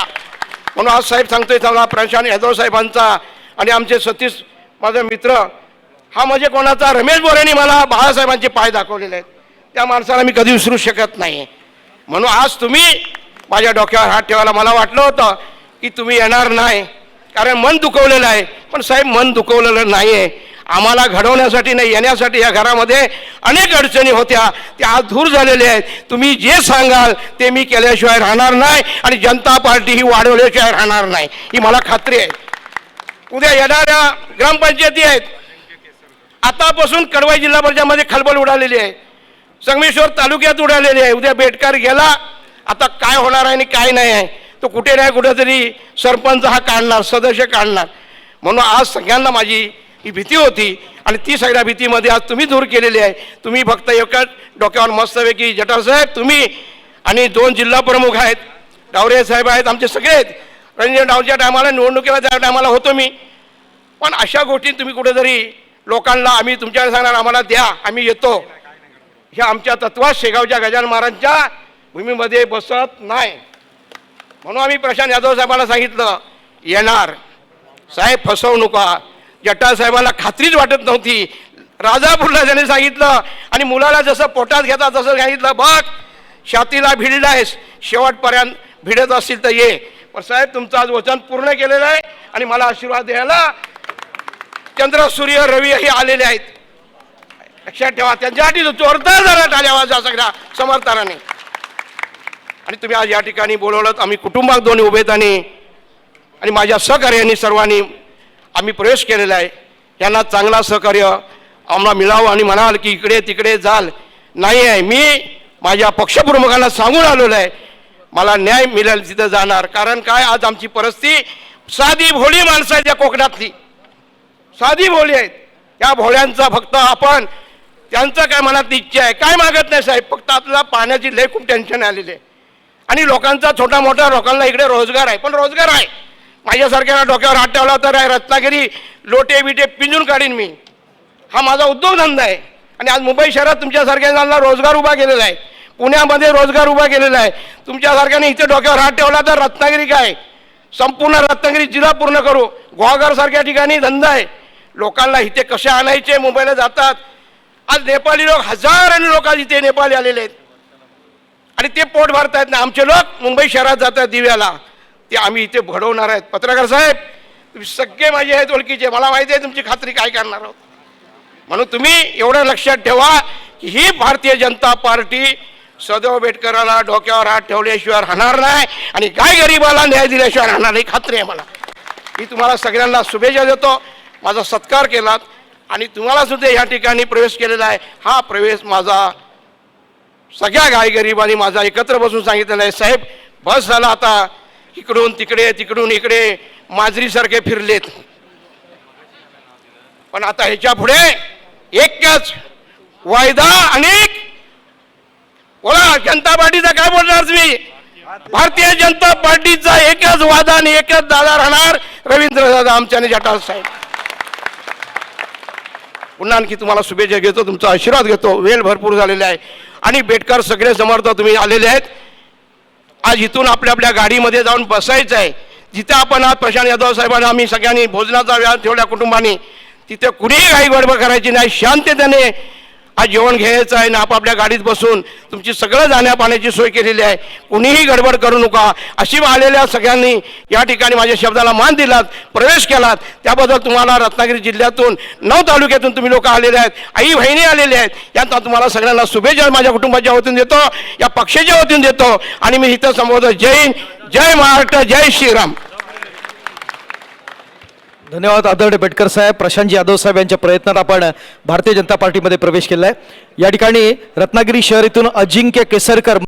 म्हणून आज साहेब सांगतोय मला प्रशांत यादव साहेबांचा आणि आमचे सतीश माझे मित्र, हा म्हणजे कोणाचा रमेश बोरेंनी मला बाळासाहेबांचे पाय दाखवलेले आहेत. त्या माणसाला मी कधी विसरू शकत नाही. म्हणून आज तुम्ही माझ्या डोक्यावर हात ठेवायला मला वाटलं होतं की तुम्ही येणार नाही, कारण मन दुखवलेलं आहे. पण साहेब मन दुखवलेलं नाही आहे. आम्हाला घडवण्यासाठी नाही, येण्यासाठी या घरामध्ये अनेक अडचणी होत्या, त्या आज दूर झालेल्या आहेत. तुम्ही जे सांगाल ते मी केल्याशिवाय राहणार नाही आणि जनता पार्टी ही वाढवल्याशिवाय राहणार नाही, ही मला खात्री आहे. उद्या येणाऱ्या ग्रामपंचायती आहेत, आतापासून कडवळ जिल्हा परिषदेमध्ये खळबळ उडालेली आहे, संगमेश्वर तालुक्यात उडालेली आहे. उद्या बेटकार गेला, आता काय होणार आहे आणि काय नाही आहे तो कुठे नाही कुठेतरी सरपंच हा काढणार, सदस्य काढणार. म्हणून आज सगळ्यांना माझी ही भीती होती आणि ती सगळ्या भीतीमध्ये आज तुम्ही दूर केलेली आहे. तुम्ही फक्त एकच डोक्यावर मस्तपैकी जटार साहेब तुम्ही आणि 2 जिल्हा प्रमुख आहेत, डावरे साहेब आहेत, आमचे सगळे आहेत. रंजन डावच्या टायमाला निवडणुकीला त्या टायमाला होतो मी. पण अशा गोष्टी तुम्ही कुठेतरी लोकांना आम्ही तुमच्याकडे सांगणार आम्हाला द्या, आम्ही येतो, ह्या आमच्या तत्वात शेगावच्या गजानन महाराजांच्या भूमीमध्ये बसत नाही. म्हणून आम्ही प्रशांत यादव साहेबांना सांगितलं येणार. साहेब फसवू नका. जटार साहेबांना खात्रीच वाटत नव्हती. राजापूरला त्याने सांगितलं आणि मुलाला जसं पोटात घेतात तसं सांगितलं बघ छातीला भिडलायस, शेवटपर्यंत भिडत असतील तर ये. पण साहेब तुमचं आज वचन पूर्ण केलेलं आहे आणि मला आशीर्वाद द्यायला चंद्र सूर्य रवी हे आलेले आहेत. लक्षात ठेवा, त्यांच्यासाठी जोरदार जरा टाळ्या वाजवा सगळ्या समर्थनाने. आणि तुम्ही आज या ठिकाणी बोलवलं, आम्ही कुटुंबात दोन्ही उभेत आणि माझ्या सहकार्यांनी सर्वांनी आम्ही प्रवेश केलेला आहे. यांना चांगला सहकार्य आम्हाला मिळावं आणि म्हणाल की इकडे तिकडे जाल नाही आहे. मी माझ्या पक्षप्रमुखांना सांगून आलेलो आहे, मला न्याय मिळेल तिथं जाणार. कारण काय, आज आमची परिस्थिती साधी भोळी माणसं आहेत, या कोकणातली साधी भोळी आहेत. या भोळ्यांचा फक्त आपण त्यांचं काय मनात इच्छा आहे काय मागत नाही साहेब, फक्त आपल्याला पाण्याची लय खूप टेन्शन आलेली आहे. आणि लोकांचा छोटा मोठा लोकांना इकडे रोजगार आहे, पण रोजगार आहे. माझ्यासारख्याला डोक्यावर हात ठेवला तर रत्नागिरी लोटे बिटे पिंजून काढीन मी. हा माझा उद्योगधंदा आहे. आणि आज मुंबई शहरात तुमच्यासारख्यांना रोजगार उभा केलेला आहे, पुण्यामध्ये रोजगार उभा केलेला आहे. तुमच्यासारख्याने इथे डोक्यावर हात ठेवला तर रत्नागिरी काय, संपूर्ण रत्नागिरी जिल्हा पूर्ण करू. गुहागर सारख्या ठिकाणी धंदा आहे. लोकांना इथे कसे आणायचे, मुंबईला जातात. आज नेपाळी लोक हजारांनी लोक आज इथे नेपाळी आलेले आहेत आणि ते पोट भरतायत ना. आमचे लोक मुंबई शहरात जातात दिव्याला, ते आम्ही इथे घडवणार आहेत. पत्रकार साहेब तुम्ही सगळे माझे आहेत ओळखीचे, मला माहिती आहे तुमची खात्री काय करणार आहोत. म्हणून तुम्ही एवढं लक्षात ठेवा की ही भारतीय जनता पार्टी सदैव बेटकराला डोक्यावर हात ठेवल्याशिवाय राहणार नाही आणि काय गरिबाला न्याय दिल्याशिवाय राहणार नाही, खात्री आहे मला. मी तुम्हाला सगळ्यांना शुभेच्छा देतो. माझा सत्कार केलात आणि तुम्हाला सुद्धा या ठिकाणी प्रवेश केलेला आहे. हा प्रवेश माझा सगळ्या गायगरीबांनी माझा एकत्र बसून सांगितलेला आहे, साहेब बस झाला आता, इकडून तिकडे तिकडून इकडे माजरीसारखे फिरलेत. पण आता ह्याच्या पुढे एकच वायदा अनेक. बोला जनता पार्टीचा काय बोलणार तुम्ही, भारतीय जनता पार्टीचा एकच वादा आणि एकच दादा राहणार, रवींद्र दादा आमच्याने जटाळ साहेब. पुन्हा आणखी तुम्हाला शुभेच्छा घेतो, तुमचा आशीर्वाद घेतो. वेळ भरपूर झालेला आहे आणि बेटकर सगळे समर्थ तुम्ही आलेले आहेत. आज इथून आपल्या आपल्या गाडीमध्ये जाऊन बसायचं आहे. जिथे आपण आज प्रशांत यादव साहेबांना आम्ही सगळ्यांनी भोजनाचा वेळ ठेवल्या कुटुंबानी, तिथे कुणीही काही गडबड करायची नाही, शांततेने आज जेवण घ्यायचं आहे ना आपापल्या गाडीत बसून तुमची सगळं जाण्या पाण्याची सोय केलेली आहे. कुणीही गडबड करू नका अशी आलेल्या सगळ्यांनी या ठिकाणी माझ्या शब्दाला मान दिलात, प्रवेश केलात, त्याबद्दल तुम्हाला रत्नागिरी जिल्ह्यातून 9 तालुक्यातून तुम्ही लोक आलेले आहेत, आई बहिणी आलेले आहेत. यांचा तुम्हाला सगळ्यांना शुभेच्छा माझ्या कुटुंबाच्या वतीने देतो, या पक्षाच्या वतीने देतो आणि मी इथं संबोधन जय हिंद, जय महाराष्ट्र, जय श्रीराम. धन्यवाद आदरणीय बेटकर साहेब. प्रशांत यादव साहेब यांच्या प्रयत्नात आपण भारतीय जनता पार्टीमध्ये प्रवेश केला आहे. या ठिकाणी रत्नागिरी शहर इथून अजिंक्य केसरकर